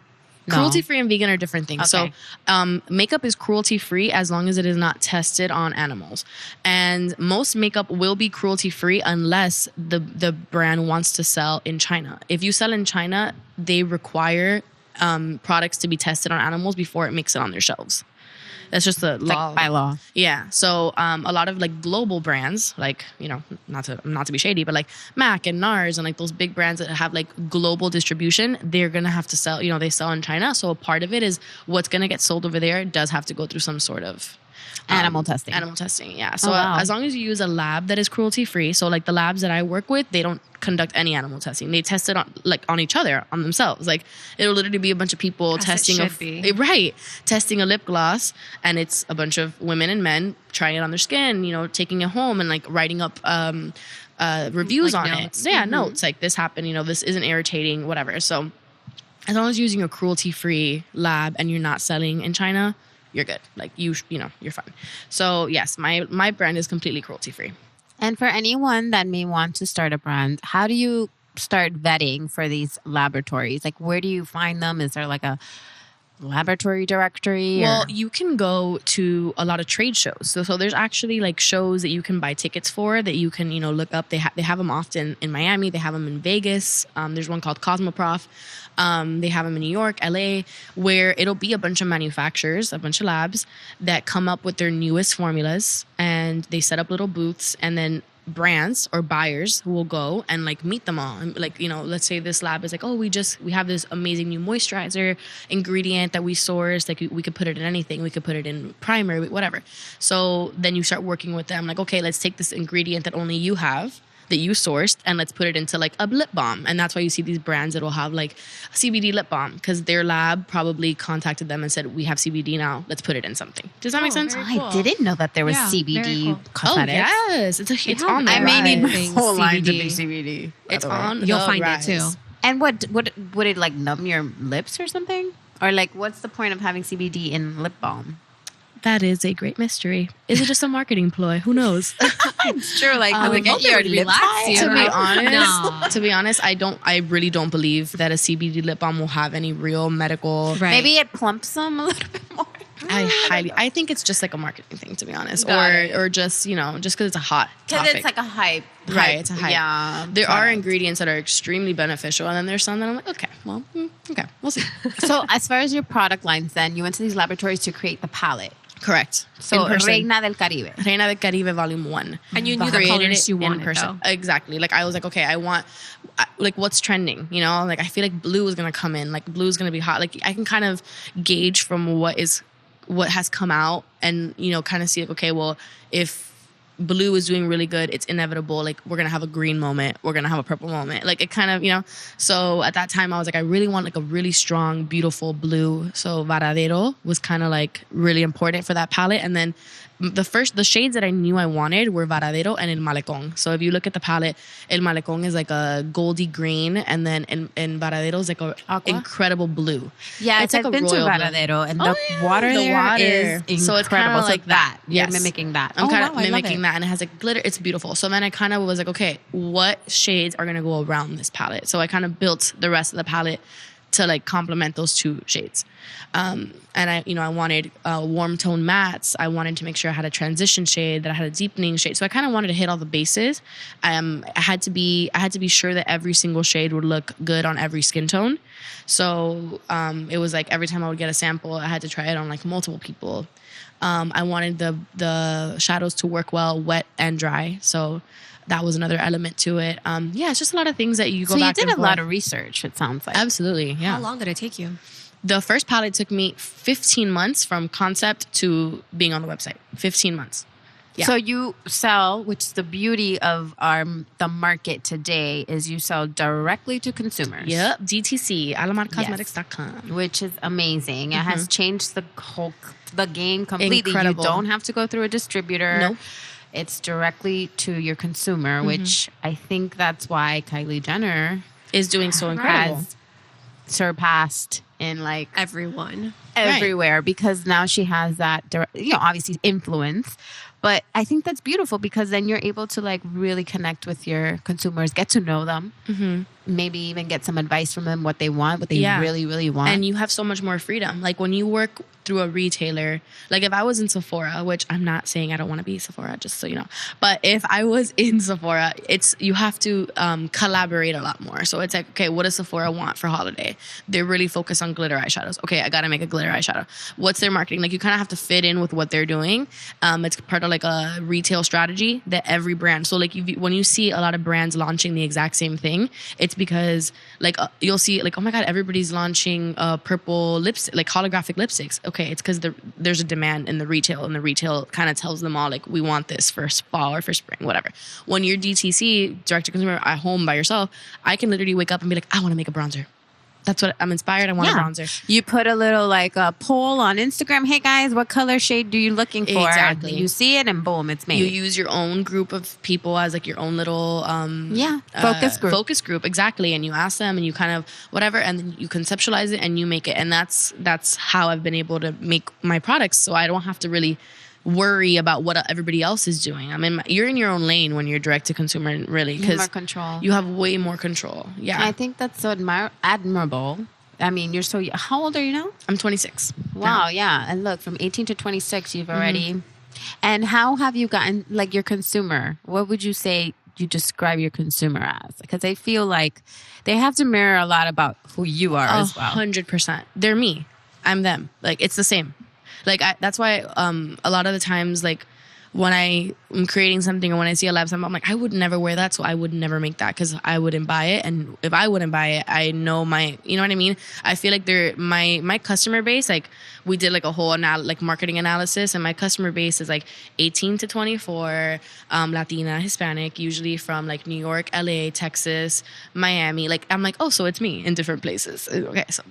Cruelty-free and vegan are different things. Okay. So makeup is cruelty-free as long as it is not tested on animals. And most makeup will be cruelty-free unless the brand wants to sell in China. If you sell in China, they require products to be tested on animals before it makes it on their shelves. That's just the law. Like by law. Yeah. So a lot of global brands, not to be shady, but like MAC and NARS and like those big brands that have global distribution, they're going to have to sell, they sell in China. So a part of it is what's going to get sold over there does have to go through some sort of animal testing. Animal testing, yeah. So wow. as long as you use a lab that is cruelty free, so like the labs that I work with, they don't conduct any animal testing. They test it on each other, on themselves. Like it'll literally be a bunch of people testing testing a lip gloss, and it's a bunch of women and men trying it on their skin, taking it home and writing up reviews on notes. it. Yeah, notes like this happened, this isn't irritating, whatever. So as long as you're using a cruelty free lab and you're not selling in China, you're good. You're fine. So yes, my brand is completely cruelty free. And for anyone that may want to start a brand, how do you start vetting for these laboratories? Like, where do you find them? Is there a laboratory directory? Well, you can go to a lot of trade shows. So there's actually shows that you can buy tickets for that you can, look up. They have them often in Miami. They have them in Vegas. There's one called Cosmoprof. They have them in New York, LA, where it'll be a bunch of manufacturers, a bunch of labs that come up with their newest formulas, and they set up little booths, and then brands or buyers will go and meet them all. And let's say this lab is we have this amazing new moisturizer ingredient that we sourced. We could put it in anything. We could put it in primer, whatever. So then you start working with them. Okay, let's take this ingredient that only you have, that you sourced, and let's put it into a lip balm. And that's why you see these brands that will have a CBD lip balm, because their lab probably contacted them and said, we have CBD now, let's put it in something. Does that make sense? Cool. I didn't know that there was CBD cosmetics. Oh yes, it's on the I may need my Things whole line to CBD. be CBD. It's on. You'll the find rise. it too. And what would it numb your lips or something? Or what's the point of having CBD in lip balm? That is a great mystery. Is it just a marketing ploy? Who knows? It's true. would get your lips high. To be honest, I really don't believe that a CBD lip balm will have any real medical. Right. Maybe it plumps them a little bit more. I think it's just a marketing thing, to be honest, Got it. or just just because it's a hot Because topic. it's a hype. Right, it's a hype. Yeah. There are ingredients that are extremely beneficial, and then there's some that I'm okay, well, okay, we'll see. So as far as your product lines, then you went to these laboratories to create the palette. Correct. So In person. Reina del Caribe. Reina del Caribe Volume 1. And you knew the Created colors it you in wanted, person. though. Exactly. I was okay, I want, what's trending, I feel like blue is going to come in. Blue is going to be hot. I can kind of gauge from what has come out and, kind of see, okay, well, if blue is doing really good, it's inevitable. Like, we're going to have a green moment. We're going to have a purple moment. Like, it kind of, you know. So at that time, I was like, I really want like a really strong, beautiful blue. So Varadero was kind of like really important for that palette. And then the shades that I knew I wanted were Varadero and El Malecón. So if you look at the palette, El Malecón is like a goldy green, and then in Varadero is like a incredible blue. Yeah, it's like I've been to Varadero, and the water is incredible. So it's kind of like that. You're Yes. mimicking that. I'm kind of mimicking that, and it has like glitter. It's beautiful. So then I kind of was like, okay, what shades are gonna go around this palette? So I kind of built the rest of the palette to like complement those two shades. And I wanted warm tone mattes. I wanted to make sure I had a transition shade, that I had a deepening shade. So I kind of wanted to hit all the bases. I had to be sure that every single shade would look good on every skin tone. So it was like every time I would get a sample, I had to try it on like multiple people. I wanted the shadows to work well, wet and dry. So that was another element to it. It's just a lot of things that you go back and forth. So you did a lot of research, it sounds like. Absolutely, yeah. How long did it take you? The first palette took me 15 months from concept to being on the website. 15 months. Yeah. So you sell, which is the beauty of the market today, is you sell directly to consumers. Yep, DTC, alamarcosmetics.com. Which is amazing. It has changed the game completely. Incredible. You don't have to go through a distributor. Nope. It's directly to your consumer, which I think that's why Kylie Jenner is doing so incredible. Has surpassed in like Everyone. everywhere, because now she has that obviously influence, but I think that's beautiful, because then you're able to like really connect with your consumers, get to know them, maybe even get some advice from them, what they want, what they really, really want. And you have so much more freedom. Like when you work through a retailer, like if I was in Sephora, which I'm not saying I don't want to be Sephora, just so you know, but if I was in Sephora, you have to collaborate a lot more. So it's like, okay, what does Sephora want for holiday? They're really focused on glitter eyeshadows. Okay, I got to make a glitter eyeshadow. What's their marketing? Like you kind of have to fit in with what they're doing. It's part of like a retail strategy that every brand, so like when you see a lot of brands launching the exact same thing, it's because like you'll see like, oh my God, everybody's launching purple lipstick, like holographic lipsticks. Okay, it's because there's a demand in the retail, and the retail kind of tells them all like, we want this for fall or for spring, whatever. When you're DTC, direct to consumer, at home by yourself, I can literally wake up and be like, I want to make a bronzer. That's what I'm inspired. I want a bronzer. You put a little like a poll on Instagram. Hey guys, what color shade do you looking for? Exactly. You see it and boom, it's made. You use your own group of people as like your own little focus group. Exactly. And you ask them and you kind of whatever, and then you conceptualize it and you make it. And that's how I've been able to make my products, so I don't have to really worry about what everybody else is doing. I mean, you're in your own lane when you're direct to consumer, really, because more control. You have way more control. Yeah, I think that's so admirable. I mean, you're so. How old are you now? I'm 26. Wow, yeah. And look, from 18 to 26, you've already. And how have you gotten like your consumer? What would you say you describe your consumer as? Because I feel like they have to mirror a lot about who you are as well. 100%. They're me. I'm them. Like it's the same. Like that's why a lot of the times, like when I am creating something or when I see a lab sample, I'm like, I would never wear that, so I would never make that because I wouldn't buy it. And if I wouldn't buy it, I know you know what I mean? I feel like my customer base, like we did like a whole marketing analysis, and my customer base is like 18 to 24, Latina, Hispanic, usually from like New York, LA, Texas, Miami. Like I'm like, oh, so it's me in different places. Okay, so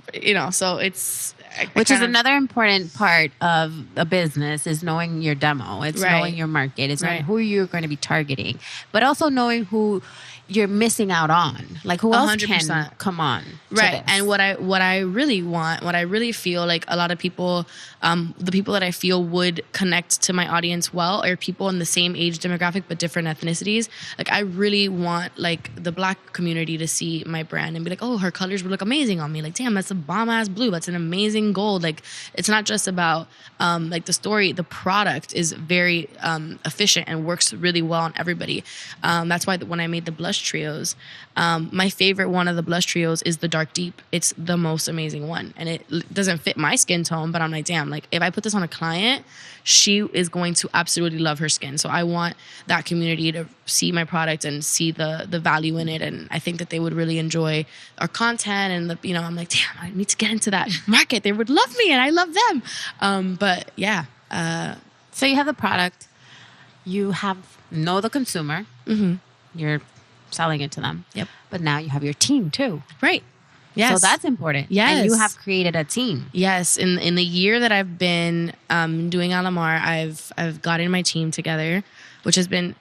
so it's. Which is another important part of a business, is knowing your demo. It's knowing your market. It's knowing who you're going to be targeting, but also knowing who you're missing out on. Like who else 100%. Can come on. Right. And what I really want, what I really feel like a lot of people, the people that I feel would connect to my audience well are people in the same age demographic but different ethnicities. Like I really want like the Black community to see my brand and be like, oh, her colors would look amazing on me. Like, damn, that's a bomb ass blue. That's an amazing gold. Like it's not just about like the story. The product is very efficient and works really well on everybody. That's why when I made the blush trios, my favorite one of the blush trios is the dark deep. It's the most amazing one, and it doesn't fit my skin tone, but I'm like, damn, like if I put this on a client, she is going to absolutely love her skin. So I want that community to see my product and see the value in it, and I think that they would really enjoy our content. And I'm like, damn, I need to get into that market. They would love me and I love them. But yeah. So you have the product. you know the consumer. Mm-hmm. You're selling it to them. Yep. But now you have your team too. Right. Yes. So that's important. Yes. And you have created a team. Yes. In the year that I've been doing Alamar, I've gotten my team together, which has been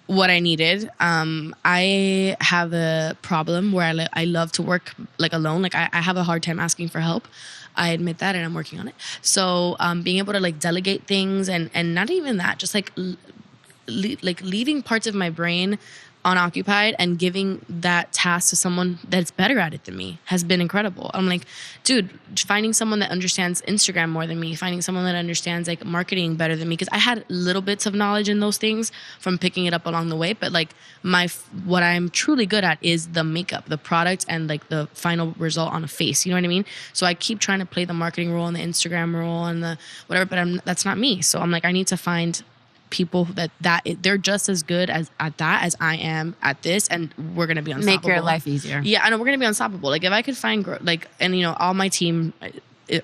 what I needed. I have a problem where I love to work like alone. Like I have a hard time asking for help. I admit that, and I'm working on it. So being able to like delegate things and not even that, just like leaving parts of my brain unoccupied and giving that task to someone that's better at it than me has been incredible. I'm like, dude, finding someone that understands Instagram more than me, finding someone that understands like marketing better than me, because I had little bits of knowledge in those things from picking it up along the way, but like what I'm truly good at is the makeup, the product, and like the final result on a face. You know what I mean? So I keep trying to play the marketing role and the Instagram role and the whatever, but that's not me. So I'm like, I need to find people that they're just as good at that as I am at this, and we're gonna be unstoppable. Make your life easier. Yeah, I know, we're gonna be unstoppable. Like if I could find and you know, all my team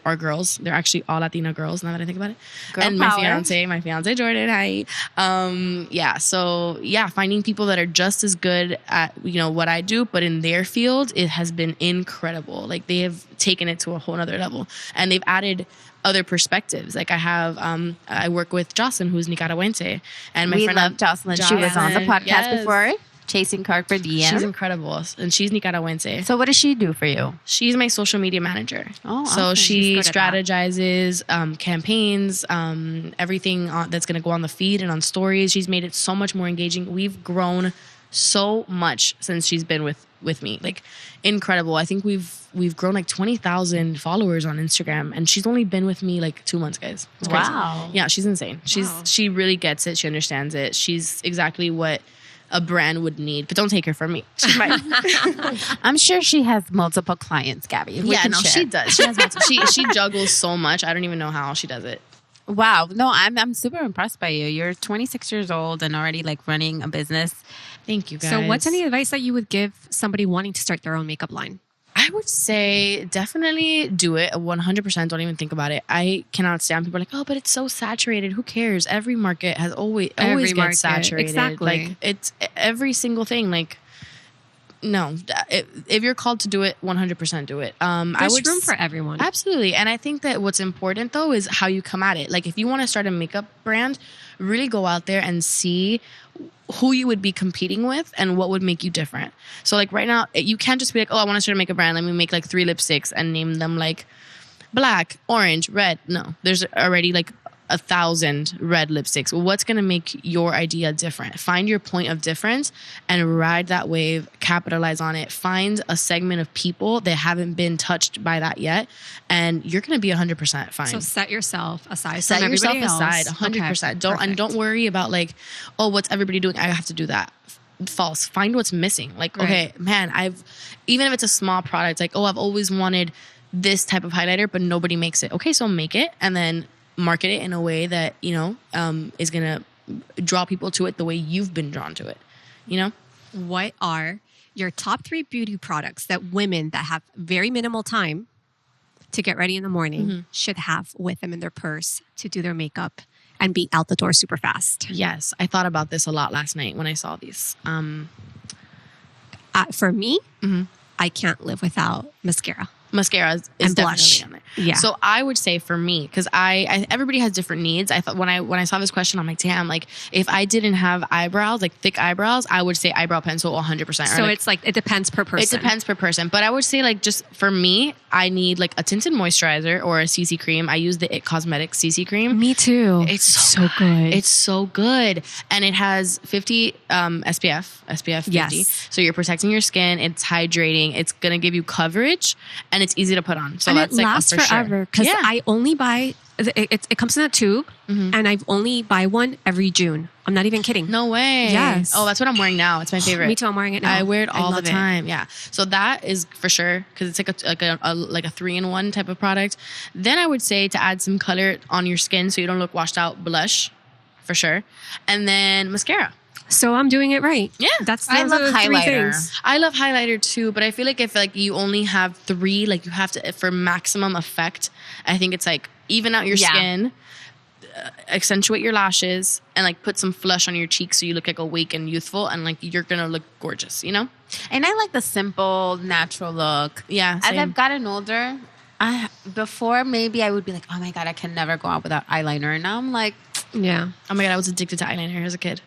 are girls. They're actually all Latina girls now that I think about it. Girl and power. my fiance Jordan, hi. So finding people that are just as good at, you know, what I do, but in their field, it has been incredible. Like they have taken it to a whole nother level, and they've added other perspectives. Like I work with Jocelyn, who's Nicaragüense, and we love Jocelyn. She was on the podcast before, Chasing Clark for DM. She's incredible, and she's Nicaragüense. So what does she do for you? She's my social media manager. Oh, so awesome. she strategizes campaigns, everything that's going to go on the feed and on stories. She's made it so much more engaging. We've grown so much since she's been with me. Like incredible. I think we've grown like 20,000 followers on Instagram, and she's only been with me like 2 months, guys. It's crazy. Wow. Yeah, she's insane. She really gets it. She understands it. She's exactly what a brand would need, but don't take her from me. She might. I'm sure she has multiple clients, Gabby. She does. She has multiple. She juggles so much. I don't even know how she does it. Wow. No, I'm super impressed by you. You're 26 years old and already like running a business. Thank you, guys. So what's any advice that you would give somebody wanting to start their own makeup line? I would say definitely do it 100%. Don't even think about it. I cannot stand people are like, oh, but it's so saturated. Who cares? Every market has always gets saturated. Exactly. Like it's every single thing. Like no, if you're called to do it, 100% do it. There's room for everyone. Absolutely. And I think that what's important though is how you come at it. Like if you want to start a makeup brand, really go out there and see who you would be competing with and what would make you different. So like right now, you can't just be like, oh, I want to start a makeup brand. Let me make like 3 lipsticks and name them like black, orange, red. No, there's already like 1,000 red lipsticks. What's going to make your idea different? Find your point of difference and ride that wave, capitalize on it. Find a segment of people that haven't been touched by that yet, and you're going to be 100% fine. So set yourself aside. Set yourself else. aside 100%. Okay, don't worry about like, oh, what's everybody doing? I have to do that. False. Find what's missing. Like, okay, man, even if it's a small product, like, oh, I've always wanted this type of highlighter, but nobody makes it. Okay, so make it and then market it in a way that, you know, is going to draw people to it the way you've been drawn to it, you know? What are your top 3 beauty products that women that have very minimal time to get ready in the morning should have with them in their purse to do their makeup and be out the door super fast? Yes. I thought about this a lot last night when I saw these. For me, I can't live without mascara. Mascara is and definitely blush. on there. Yeah. So I would say for me, because I everybody has different needs. I thought when I saw this question, I'm like, damn, like if I didn't have eyebrows, like thick eyebrows, I would say eyebrow pencil 100%. So it's like it depends per person. It depends per person. But I would say like just for me, I need like a tinted moisturizer or a CC cream. I use the It Cosmetics CC cream. Me too. It's so good. It's so good. And it has 50 SPF 50. Yes. So you're protecting your skin. It's hydrating. It's going to give you coverage and it's easy to put on. So and that's it like lasts for forever because I only buy it comes in a tube and I only buy one every June. I'm not even kidding. No way. Yes. Oh, that's what I'm wearing now. It's my favorite. Me too. I'm wearing it now. I wear it all the love time. Yeah. So that is for sure because it's like a 3-in-1 type of product. Then I would say to add some color on your skin so you don't look washed out. Blush, for sure, and then mascara. So I'm doing it right. Yeah. I love highlighter. I love highlighter too, but I feel like if like you only have 3, like you have to for maximum effect. I think it's like even out your skin. accentuate your lashes and like put some flush on your cheeks so you look like awake and youthful, and like you're gonna look gorgeous, you know? And I like the simple, natural look. Yeah, As same. I've gotten older, before maybe I would be like, oh my God, I can never go out without eyeliner. And now I'm like, Yeah. Oh my God, I was addicted to eyeliner as a kid.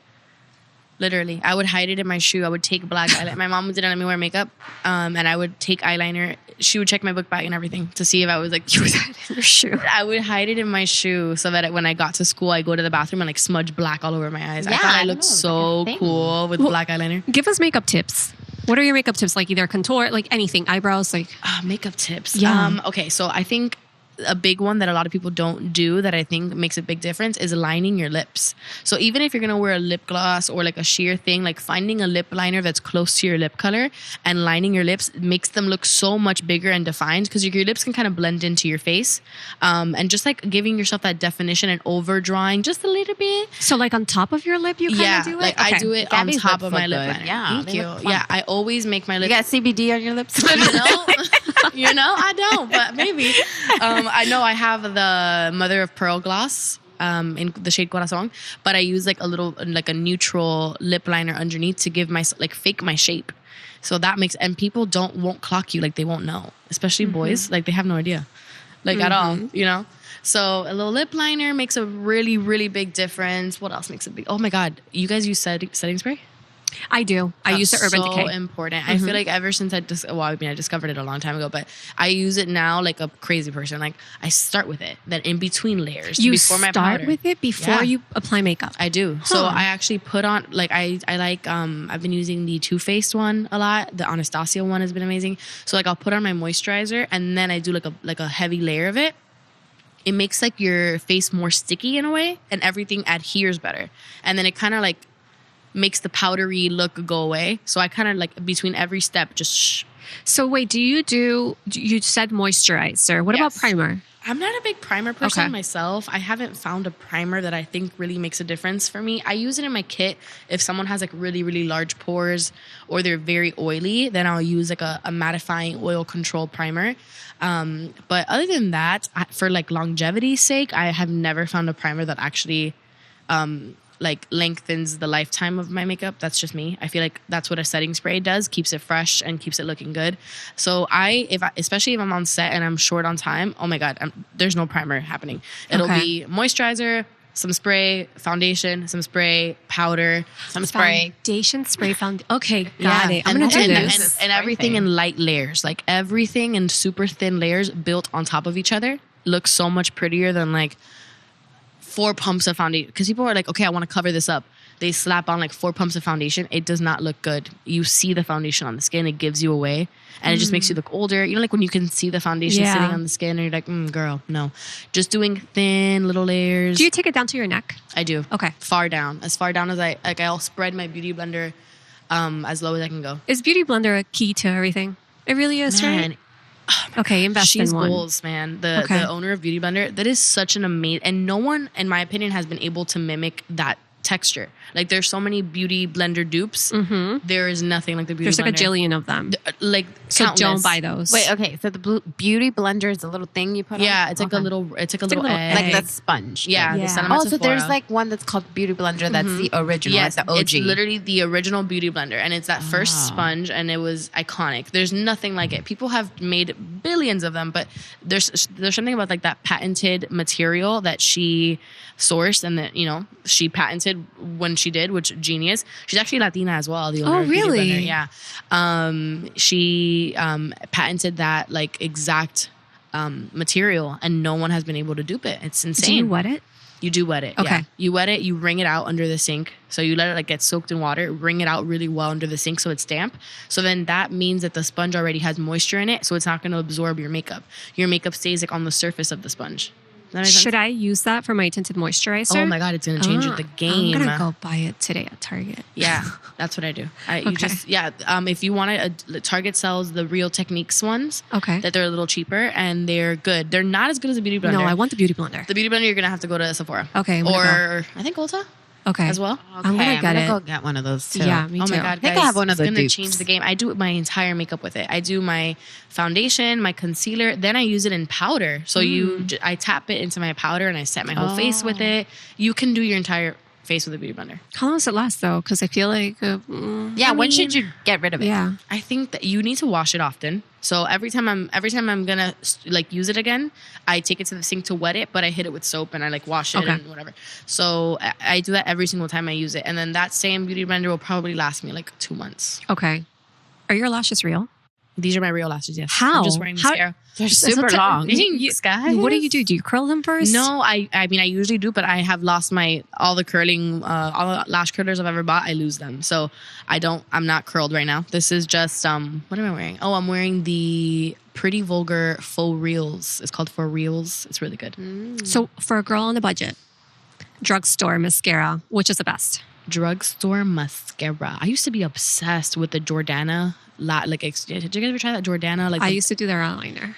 Literally. I would hide it in my shoe. I would take black eyeliner. My mom didn't let me wear makeup. And I would take eyeliner. She would check my book bag and everything to see if I was like, you had it in your shoe. I would hide it in my shoe so that when I got to school, I go to the bathroom and like smudge black all over my eyes. Yeah, I thought I I looked know, it's so like a thing. cool with black eyeliner. Give us makeup tips. What are your makeup tips? Like either contour, like anything, eyebrows, like. Makeup tips. Yeah. Okay, so I think a big one that a lot of people don't do that I think makes a big difference is lining your lips. So even if you're gonna wear a lip gloss or like a sheer thing, like finding a lip liner that's close to your lip color and lining your lips makes them look so much bigger and defined, because your lips can kind of blend into your face. And just like giving yourself that definition and overdrawing just a little bit. So like on top of your lip, you kind of do it? Like I do it Gaby's on top lips of my look lip good. liner. Yeah, Thank they you. look plump. Yeah, I always make my you lips. got CBD on your lips? You know, I don't, but maybe. I know I have the Mother of Pearl gloss in the shade Corazon, but I use like a little, like a neutral lip liner underneath to give my, like fake my shape. So that makes, and people won't clock you, like they won't know, especially boys, like they have no idea, like at all, you know? So a little lip liner makes a really, really big difference. What else makes a big, oh my God, you guys use setting spray? I do. I use the Urban so Decay. important. I feel like ever since I discovered it a long time ago, but I use it now like a crazy person. Like I start with it, then in between layers, You before my start powder. with it before Yeah. you apply makeup. I do. So I actually put on, like I like I've been using the Too Faced one a lot. The Anastasia one has been amazing. So like I'll put on my moisturizer and then I do like a heavy layer of it. It makes like your face more sticky in a way, and everything adheres better. And then it kind of like makes the powdery look go away. So I kind of like between every step just So wait, you said moisturizer. What about Yes. primer? I'm not a big primer person Okay. myself. I haven't found a primer that I think really makes a difference for me. I use it in my kit if someone has like really, really large pores or they're very oily, then I'll use like a mattifying oil control primer. But other than that, for like longevity's sake, I have never found a primer that actually like lengthens the lifetime of my makeup. That's just me. I feel like that's what a setting spray does, keeps it fresh and keeps it looking good. So especially if I'm on set and I'm short on time, oh my God, there's no primer happening. It'll Okay. be moisturizer, some spray, foundation, some spray, powder, some spray. Foundation spray Okay, got it. I'm and, going to do and, this. and Spray everything thing. in light layers, like everything in super thin layers built on top of each other looks so much prettier than like 4 pumps of foundation. Because people are like, okay, I want to cover this up. They slap on like 4 pumps of foundation. It does not look good. You see the foundation on the skin. It gives you away. And it just makes you look older. You know, like when you can see the foundation Yeah. sitting on the skin and you're like, girl, no. Just doing thin little layers. Do you take it down to your neck? I do. Okay. Far down. As far down as I'll spread my beauty blender as low as I can go. Is Beauty Blender a key to everything? It really is, right? Man, Okay, invest she's in one. goals, man. Okay. The owner of Beauty Blender, that is such an amazing, and no one, in my opinion, has been able to mimic that texture. Like there's so many Beauty Blender dupes. Mm-hmm. There is nothing like the Beauty There's Blender. like a jillion of them. Like So countless. don't buy those. Wait, okay. So the beauty blender is a little thing you put on? Yeah, it's like a Okay. little. It's like a like a little little egg. Like that sponge. Yeah. thing. Yeah. They sell 'em at Oh, so there's Sephora. like one that's called beauty blender. That's the original. Yes, like the OG. it's literally the original Beauty Blender, and it's that first sponge, and it was iconic. There's nothing like it. People have made billions of them, but there's something about like that patented material that she sourced and that she patented when she did, which genius. She's actually Latina as well. The owner of Beauty really? Blender. Yeah, she patented that like exact material, and no one has been able to dupe it. It's insane. Do you wet it? You do wet it. Okay. Yeah. You wet it, you wring it out under the sink. So you let it like get soaked in water, wring it out really well under the sink so it's damp. So then that means that the sponge already has moisture in it, so it's not going to absorb your makeup. Your makeup stays like on the surface of the sponge. Does that make sense? Should I use that for my tinted moisturizer? Oh my God, it's going to change the game. I'm going to go buy it today at Target. Yeah, that's what I do. You Okay. just if you want it, Target sells the Real Techniques ones. Okay. That they're a little cheaper and they're good. They're not as good as a Beauty Blender. No, I want the Beauty Blender. the Beauty Blender. You're gonna have to go to Sephora. Okay, I'm gonna or I think Ulta. Okay. as well. I'm gonna get it. go get one of those too. Yeah, me Oh too. my God, I think guys, I have one of it's the gonna dupes. change the game. I do my entire makeup with it. I do my foundation, my concealer, then I use it in powder. So I tap it into my powder and I set my whole face with it. You can do your entire face with a beauty blender. How long does it last though? Because I feel like When should you get rid of it? yeah. I think that you need to wash it often. So every time I'm gonna like use it again, I take it to the sink to wet it, but I hit it with soap and I like wash it and whatever. So I do that every single time I use it, and then that same beauty blender will probably last me like 2 months. Okay. Are your lashes real? These are my real lashes. Yes. How? I'm just wearing mascara. They're super long. Thanks, guys. What do you do? Do you curl them first? No, I mean I usually do, but I have lost all the curling, all the lash curlers I've ever bought. I lose them, so I'm not curled right now. This is just what am I wearing? Oh, I'm wearing the Pretty Vulgar Faux Reels. It's called Faux Reels. It's really good. So for a girl on a budget, drugstore mascara, which is the best? Drugstore mascara. I used to be obsessed with the Jordana. Did you guys ever try that Jordana? I used to do their eyeliner.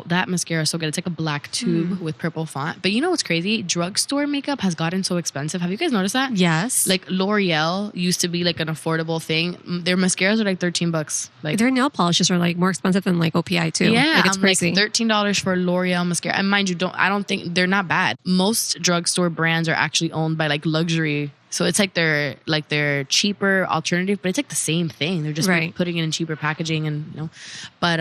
That mascara is so good. It's like a black tube with purple font. But you know what's crazy? Drugstore makeup has gotten so expensive. Have you guys noticed that? Yes. Like L'Oreal used to be like an affordable thing. Their mascaras are like $13. Like their nail polishes are like more expensive than like OPI too. yeah, like, it's crazy. like $13 for L'Oreal mascara. And mind you, I don't think they're not bad. Most drugstore brands are actually owned by like luxury. So it's like their cheaper alternative, but it's like the same thing. They're just putting it in cheaper packaging and But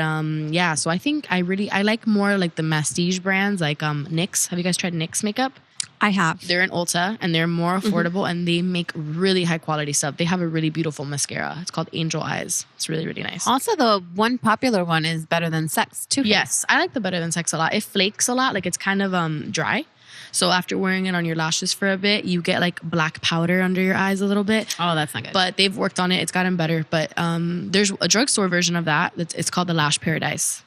yeah, so I think I like more like the prestige brands like NYX. Have you guys tried NYX makeup? I have. They're in Ulta and they're more affordable and they make really high quality stuff. They have a really beautiful mascara. It's called Angel Eyes. It's really, really nice. Also, the one popular one is Better Than Sex too. Yes, I like the Better Than Sex a lot. It flakes a lot. Like it's kind of dry. So after wearing it on your lashes for a bit, you get like black powder under your eyes a little bit. Oh, that's not good. But they've worked on it. It's gotten better. But there's a drugstore version of that. It's called the Lash Paradise.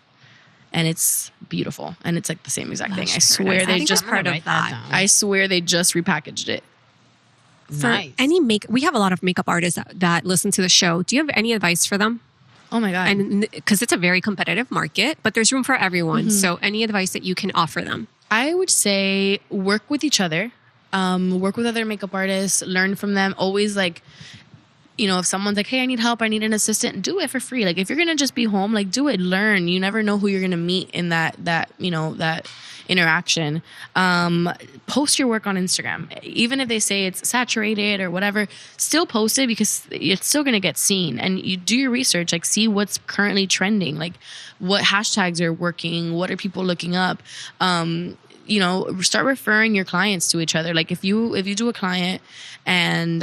And it's beautiful. And it's like the same exact thing. I swear they just part of that. I swear they just repackaged it. For Nice. we have a lot of makeup artists that listen to the show. Do you have any advice for them? Oh my God. And because it's a very competitive market, but there's room for everyone. So any advice that you can offer them? I would say work with each other, work with other makeup artists, learn from them. Always like, if someone's like, hey, I need help, I need an assistant, do it for free. Like if you're going to just be home, like do it, learn. You never know who you're going to meet in that interaction. Post your work on Instagram. Even if they say it's saturated or whatever, still post it because it's still going to get seen. And you do your research, like see what's currently trending, like what hashtags are working, what are people looking up. Start referring your clients to each other. Like if you do a client and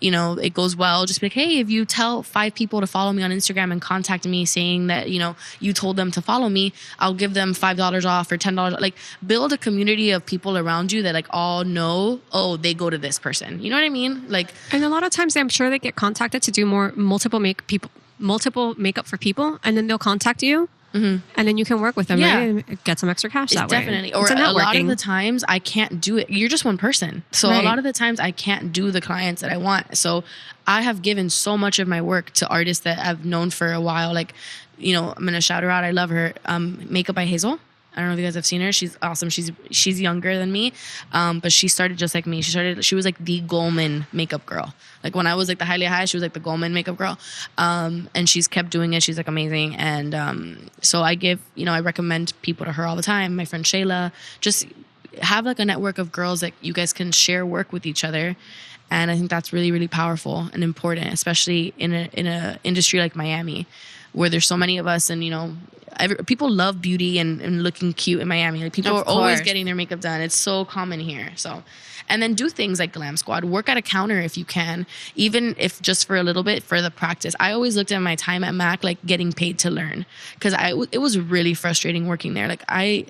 it goes well, just be like, hey, if you tell 5 people to follow me on Instagram and contact me saying that, you told them to follow me, I'll give them $5 off or $10. Like build a community of people around you that like all know, oh, they go to this person. You know what I mean? Like, and a lot of times I'm sure they get contacted to do multiple makeup for people, and then they'll contact you. And then you can work with them, right? And get some extra cash that way. Definitely. Or a lot of the times I can't do it. You're just one person. So a lot of the times I can't do the clients that I want. So I have given so much of my work to artists that I've known for a while. Like, I'm going to shout her out. I love her. Makeup by Hazel. I don't know if you guys have seen her. She's awesome. She's younger than me, but she started just like me. She was like the Goldman makeup girl. Like when I was like the highly high, she was like the Goldman makeup girl. And she's kept doing it. She's like amazing. And so I recommend people to her all the time. My friend Shayla, just have like a network of girls that you guys can share work with each other. And I think that's really, really powerful and important, especially in a industry like Miami, where there's so many of us and, people love beauty and looking cute in Miami. Like people are always getting their makeup done. It's so common here. So, and then do things like Glam Squad. Work at a counter if you can, even if just for a little bit for the practice. I always looked at my time at Mac like getting paid to learn because it was really frustrating working there. Like I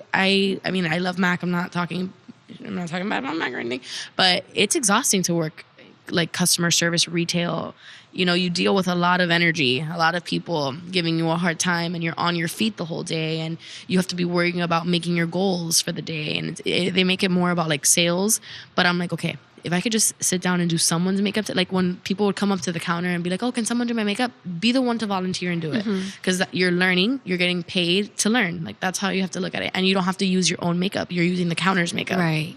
mean, I love Mac. I'm not talking bad about Mac or anything, but it's exhausting to work like customer service, retail. You deal with a lot of energy, a lot of people giving you a hard time, and you're on your feet the whole day, and you have to be worrying about making your goals for the day. And they make it more about like sales. But I'm like, okay, if I could just sit down and do someone's makeup, like when people would come up to the counter and be like, oh, can someone do my makeup? Be the one to volunteer and do it. Because you're learning, you're getting paid to learn. Like that's how you have to look at it. And you don't have to use your own makeup. You're using the counter's makeup. Right.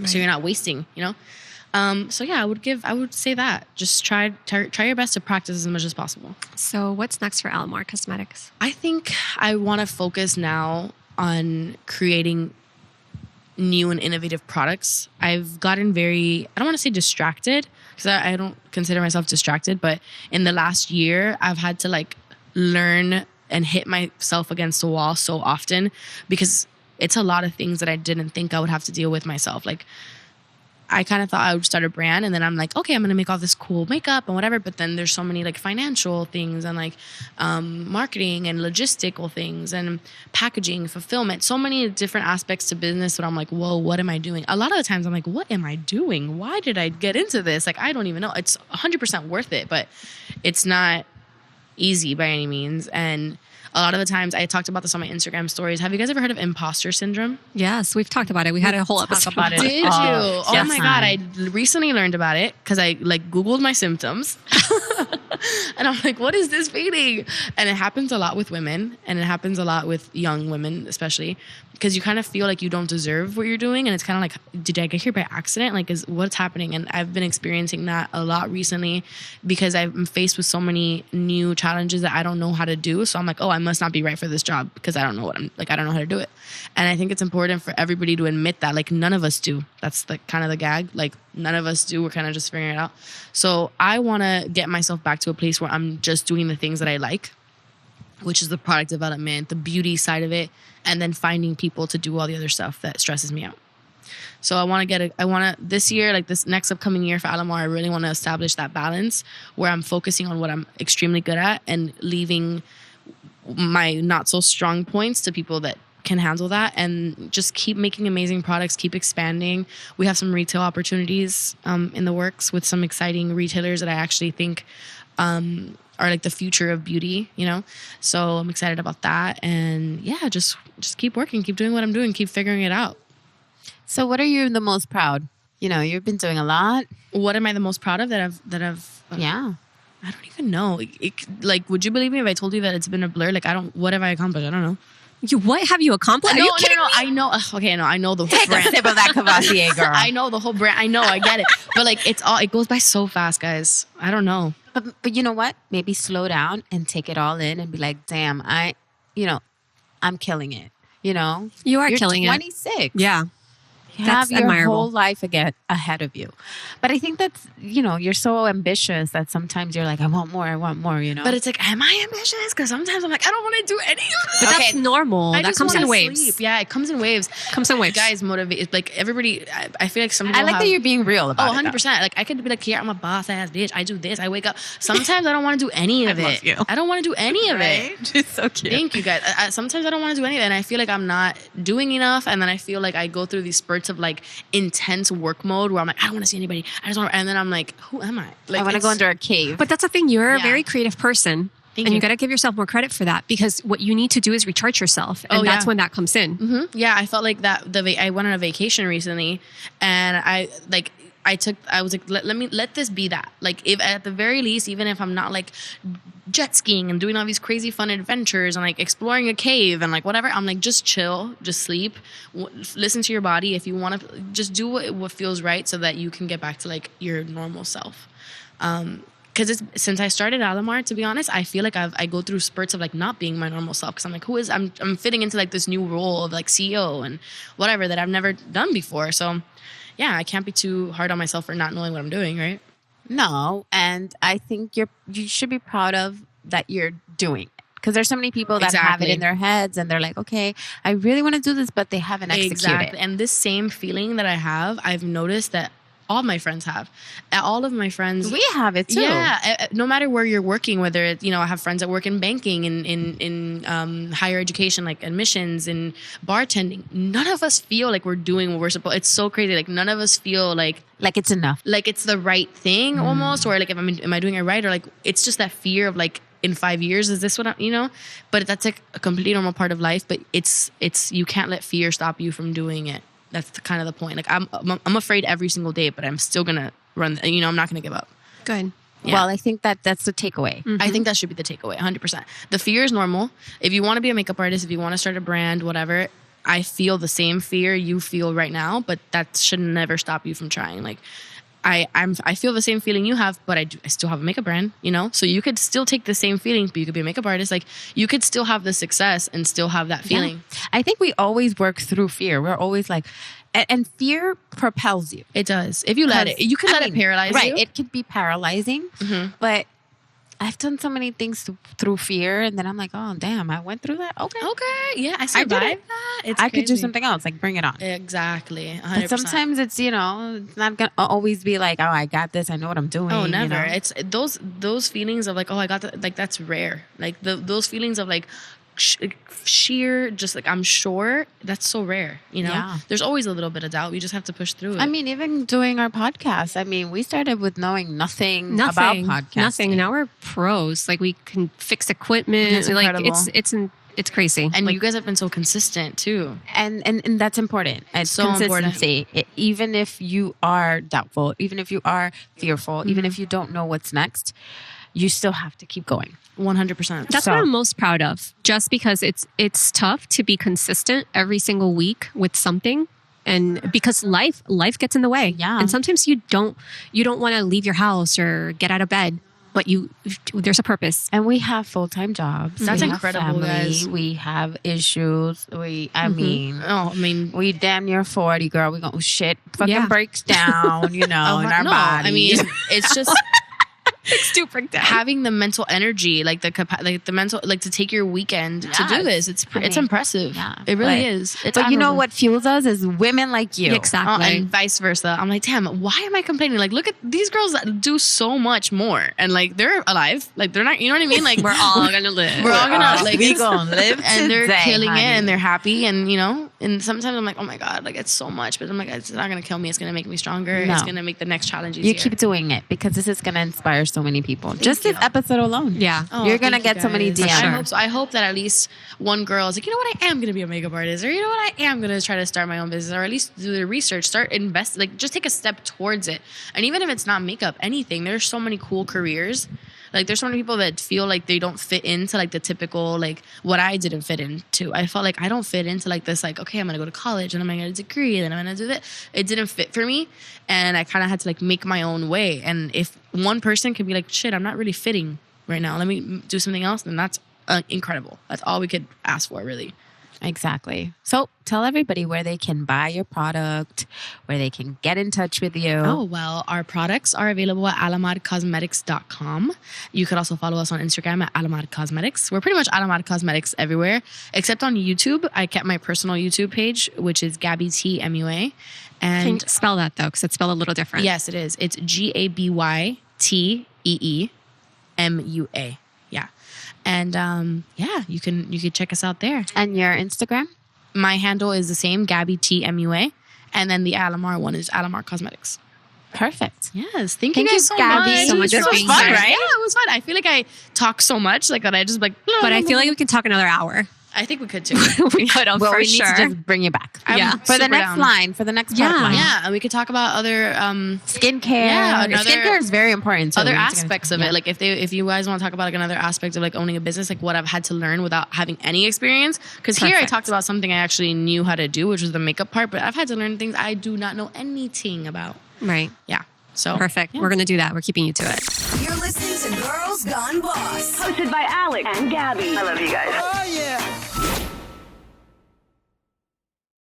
So you're not wasting, So yeah, I would say that just try your best to practice as much as possible. So what's next for Alamar Cosmetics? I think I want to focus now on creating new and innovative products. I've gotten I don't want to say distracted, because I don't consider myself distracted, but in the last year, I've had to like learn and hit myself against the wall so often, because it's a lot of things that I didn't think I would have to deal with myself. Like, I kind of thought I would start a brand, and then I'm like, okay, I'm going to make all this cool makeup and whatever. But then there's so many like financial things and like marketing and logistical things and packaging, fulfillment, so many different aspects to business that I'm like, whoa, what am I doing? A lot of the times I'm like, what am I doing? Why did I get into this? Like, I don't even know. It's 100% worth it, but it's not easy by any means. And a lot of the times, I talked about this on my Instagram stories. Have you guys ever heard of imposter syndrome? Yes, we've talked about it. We had a whole episode about it. Did you? Oh my God. I recently learned about it because I like Googled my symptoms. And I'm like, what is this feeling? And it happens a lot with women, and it happens a lot with young women, especially, because you kind of feel like you don't deserve what you're doing. And it's kind of like, did I get here by accident? Like, what's happening? And I've been experiencing that a lot recently because I'm faced with so many new challenges that I don't know how to do. So I'm like, oh, I must not be right for this job because I don't know I don't know how to do it. And I think it's important for everybody to admit that, like, none of us do. That's the kind of the gag. Like, none of us do. We're kind of just figuring it out. So I want to get myself back to a place where I'm just doing the things that I like, which is the product development, the beauty side of it, and then finding people to do all the other stuff that stresses me out. So this year, like this next upcoming year for Alamar, I really want to establish that balance where I'm focusing on what I'm extremely good at and leaving my not so strong points to people that can handle that, and just keep making amazing products, keep expanding. We have some retail opportunities in the works with some exciting retailers that I actually think are like the future of beauty, you know? So I'm excited about that. And yeah, just keep working, keep doing what I'm doing, keep figuring it out. So what are you the most proud? You know, you've been doing a lot. What am I the most proud of that I've Yeah. I don't even know. Like, would you believe me if I told you that it's been a blur? Like, what have I accomplished? I don't know. What have you accomplished? Are you kidding me? I know. Okay, no, I know the whole Take brand. a sip of that Cavassier, girl. I know the whole brand. I know, I get it. But like, it goes by so fast, guys. I don't know. But you know what? Maybe slow down and take it all in and be like, damn, I'm killing it. You know? You're killing 26. 26. Yeah. You That's have your admirable. whole life again ahead of you. But I think that's, you're so ambitious that sometimes you're like, I want more, you know? But it's like, am I ambitious? Because sometimes I'm like, I don't want to do any of this. But that's normal. I That just comes in wanna waves. sleep. Yeah, it comes in waves. Guys, motivate. Like, everybody, I feel like some people I like have, that you're being real about it. 100%. Like, I could be like, here, I'm a boss ass bitch. I do this. I wake up. Sometimes I don't want to do any of it. love you. I don't want to do any of it. It's so cute. Thank you, guys. Sometimes I don't want to do any of it, and I feel like I'm not doing enough, and then I feel like I go through these spurts of like intense work mode where I'm like, I don't want to see anybody. I just want, and then I'm like, who am I? Like, I want to go under a cave. But that's the thing. You're a Yeah. very creative person. Thank and you. you got to give yourself more credit for that, because what you need to do is recharge yourself. And that's when that comes in. Yeah, I felt like that. I went on a vacation recently, and I was like, let this be that. Like, if at the very least, even if I'm not like jet skiing and doing all these crazy fun adventures and like exploring a cave and like whatever, I'm like, just chill, just sleep, listen to your body. If you want to, just do what feels right so that you can get back to like your normal self. Because since I started Alamar, to be honest, I feel like I go through spurts of like not being my normal self, because I'm like, I'm fitting into like this new role of like CEO and whatever that I've never done before. So yeah, I can't be too hard on myself for not knowing what I'm doing, right? No, and I think you should be proud of that you're doing it. Because there's so many people that have it in their heads and they're like, okay, I really want to do this, but they haven't executed it. And this same feeling that I have, I've noticed that all my friends have. All of my friends. We have it too. Yeah. No matter where you're working, whether it's, I have friends that work in banking, in higher education, like admissions and bartending. None of us feel like we're doing what we're supposed. It's so crazy. Like, none of us feel like it's enough. Like it's the right thing almost, or like, am I doing it right? Or like, it's just that fear of like, in 5 years, is this what I'm, but that's like a completely normal part of life. But it's, you can't let fear stop you from doing it. That's kind of the point. Like, I'm afraid every single day, but I'm still going to run, I'm not going to give up. Good. Yeah. Well, I think that's the takeaway. Mm-hmm. I think that should be the takeaway, 100%. The fear is normal. If you want to be a makeup artist, if you want to start a brand, whatever, I feel the same fear you feel right now, but that should never stop you from trying. Like, I feel the same feeling you have, but I still have a makeup brand, you know? So you could still take the same feeling, but you could be a makeup artist. Like, you could still have the success and still have that feeling. Yeah. I think we always work through fear. We're always like, and fear propels you. It does. If you let it, you can let it paralyze you. Right. It could be paralyzing, but I've done so many things through fear, and then I'm like, oh, damn, I went through that. Okay. Yeah, I I survived did it. that. It's I could do crazy. something else. Like, bring it on. Exactly. 100%. But sometimes it's, it's not going to always be like, oh, I got this. I know what I'm doing. Oh, never. You know? It's those feelings of like, oh, I got that. Like, that's rare. Like those feelings of like sheer, just like, I'm sure, that's so rare. You know, Yeah. there's always a little bit of doubt. We just have to push through it. I mean, even doing our podcast, we started with knowing nothing about podcasting. Nothing. Now we're pros. Like, we can fix equipment. That's Like, incredible. it's crazy. and you guys have been so consistent too. And that's important. It's So consistency. Even if you are doubtful, even if you are fearful, even if you don't know what's next, you still have to keep going. 100%. That's what I'm most proud of. Just because it's tough to be consistent every single week with something, and because life gets in the way. Yeah. And sometimes you don't want to leave your house or get out of bed, but there's a purpose. And we have full-time jobs. That's We have incredible, family. guys. We have issues. I mean, we damn near 40, girl. We go, shit fucking breaks down, in our no, body. I mean, it's just Stupid down. having the mental energy, like the mental, like to take your weekend to do this. It's impressive. Yeah. It really But- is. It's But you know admirable. what fuels us is women like you. Exactly. And vice versa. I'm like, damn, why am I complaining? Like, look at these girls that do so much more, and like they're alive. Like, they're not. You know what I mean? Like, We're all gonna live. we're all gonna like we gonna live and they're today, killing honey. it, and they're happy, and and sometimes I'm like, oh my god, like it's so much, but I'm like, it's not gonna kill me. It's gonna make me stronger. No. It's gonna make the next challenge easier. You keep doing it because this is gonna inspire so many people. Just this you. episode alone. Yeah. Oh, You're gonna thank you get so many guys. DMs. I hope so. I hope that at least one girl is like, you know what, I am gonna be a makeup artist, or you know what, I am gonna try to start my own business, or at least do the research, start invest, like just take a step towards it. And even if it's not makeup, anything, there's so many cool careers. Like, there's so many people that feel like they don't fit into like the typical, like what I didn't fit into. I felt like I don't fit into like this, like, okay, I'm gonna go to college and I'm gonna get a degree and then I'm gonna do that. It didn't fit for me, and I kind of had to like make my own way. And if one person can be like, shit, I'm not really fitting right now, let me do something else, then that's incredible. That's all we could ask for, really. Exactly. So tell everybody where they can buy your product, where they can get in touch with you. Oh, well, our products are available at alamarcosmetics.com. You could also follow us on Instagram at Alamar Cosmetics. We're pretty much Alamar Cosmetics everywhere, except on YouTube. I kept my personal YouTube page, which is Gaby T MUA. Can you And spell that though? Because it's spelled a little different. yes, it is. It's GabyTeemua. Yeah. And you can check us out there. And your Instagram? My handle is the same, Gaby T MUA. And then the Alamar one is Alamar Cosmetics. Perfect. Yes, thank Thank you you, guys so Gaby, much. so much This for was being fun, here. right? Yeah, it was fun. I feel like I talk so much like that. I just like. But I feel like we could talk another hour. I think we could too. We could, Well, for we need sure. to just bring you back. Yeah. For the super next down. line, for the next Yeah. product line. Yeah, and we could talk about other Skincare. Yeah, another- Skincare is very important. too. other We're gonna- aspects of yeah. it. Like if you guys want to talk about like another aspect of like owning a business, like what I've had to learn without having any experience. Because here I Perfect. talked about something I actually knew how to do, which was the makeup part. But I've had to learn things I do not know anything about. Right. Yeah. So Perfect. yeah. We're going to do that. We're keeping you to it. You're listening to Girls Gone Boss, hosted by Alex and Gabby. I love you guys. Oh yeah.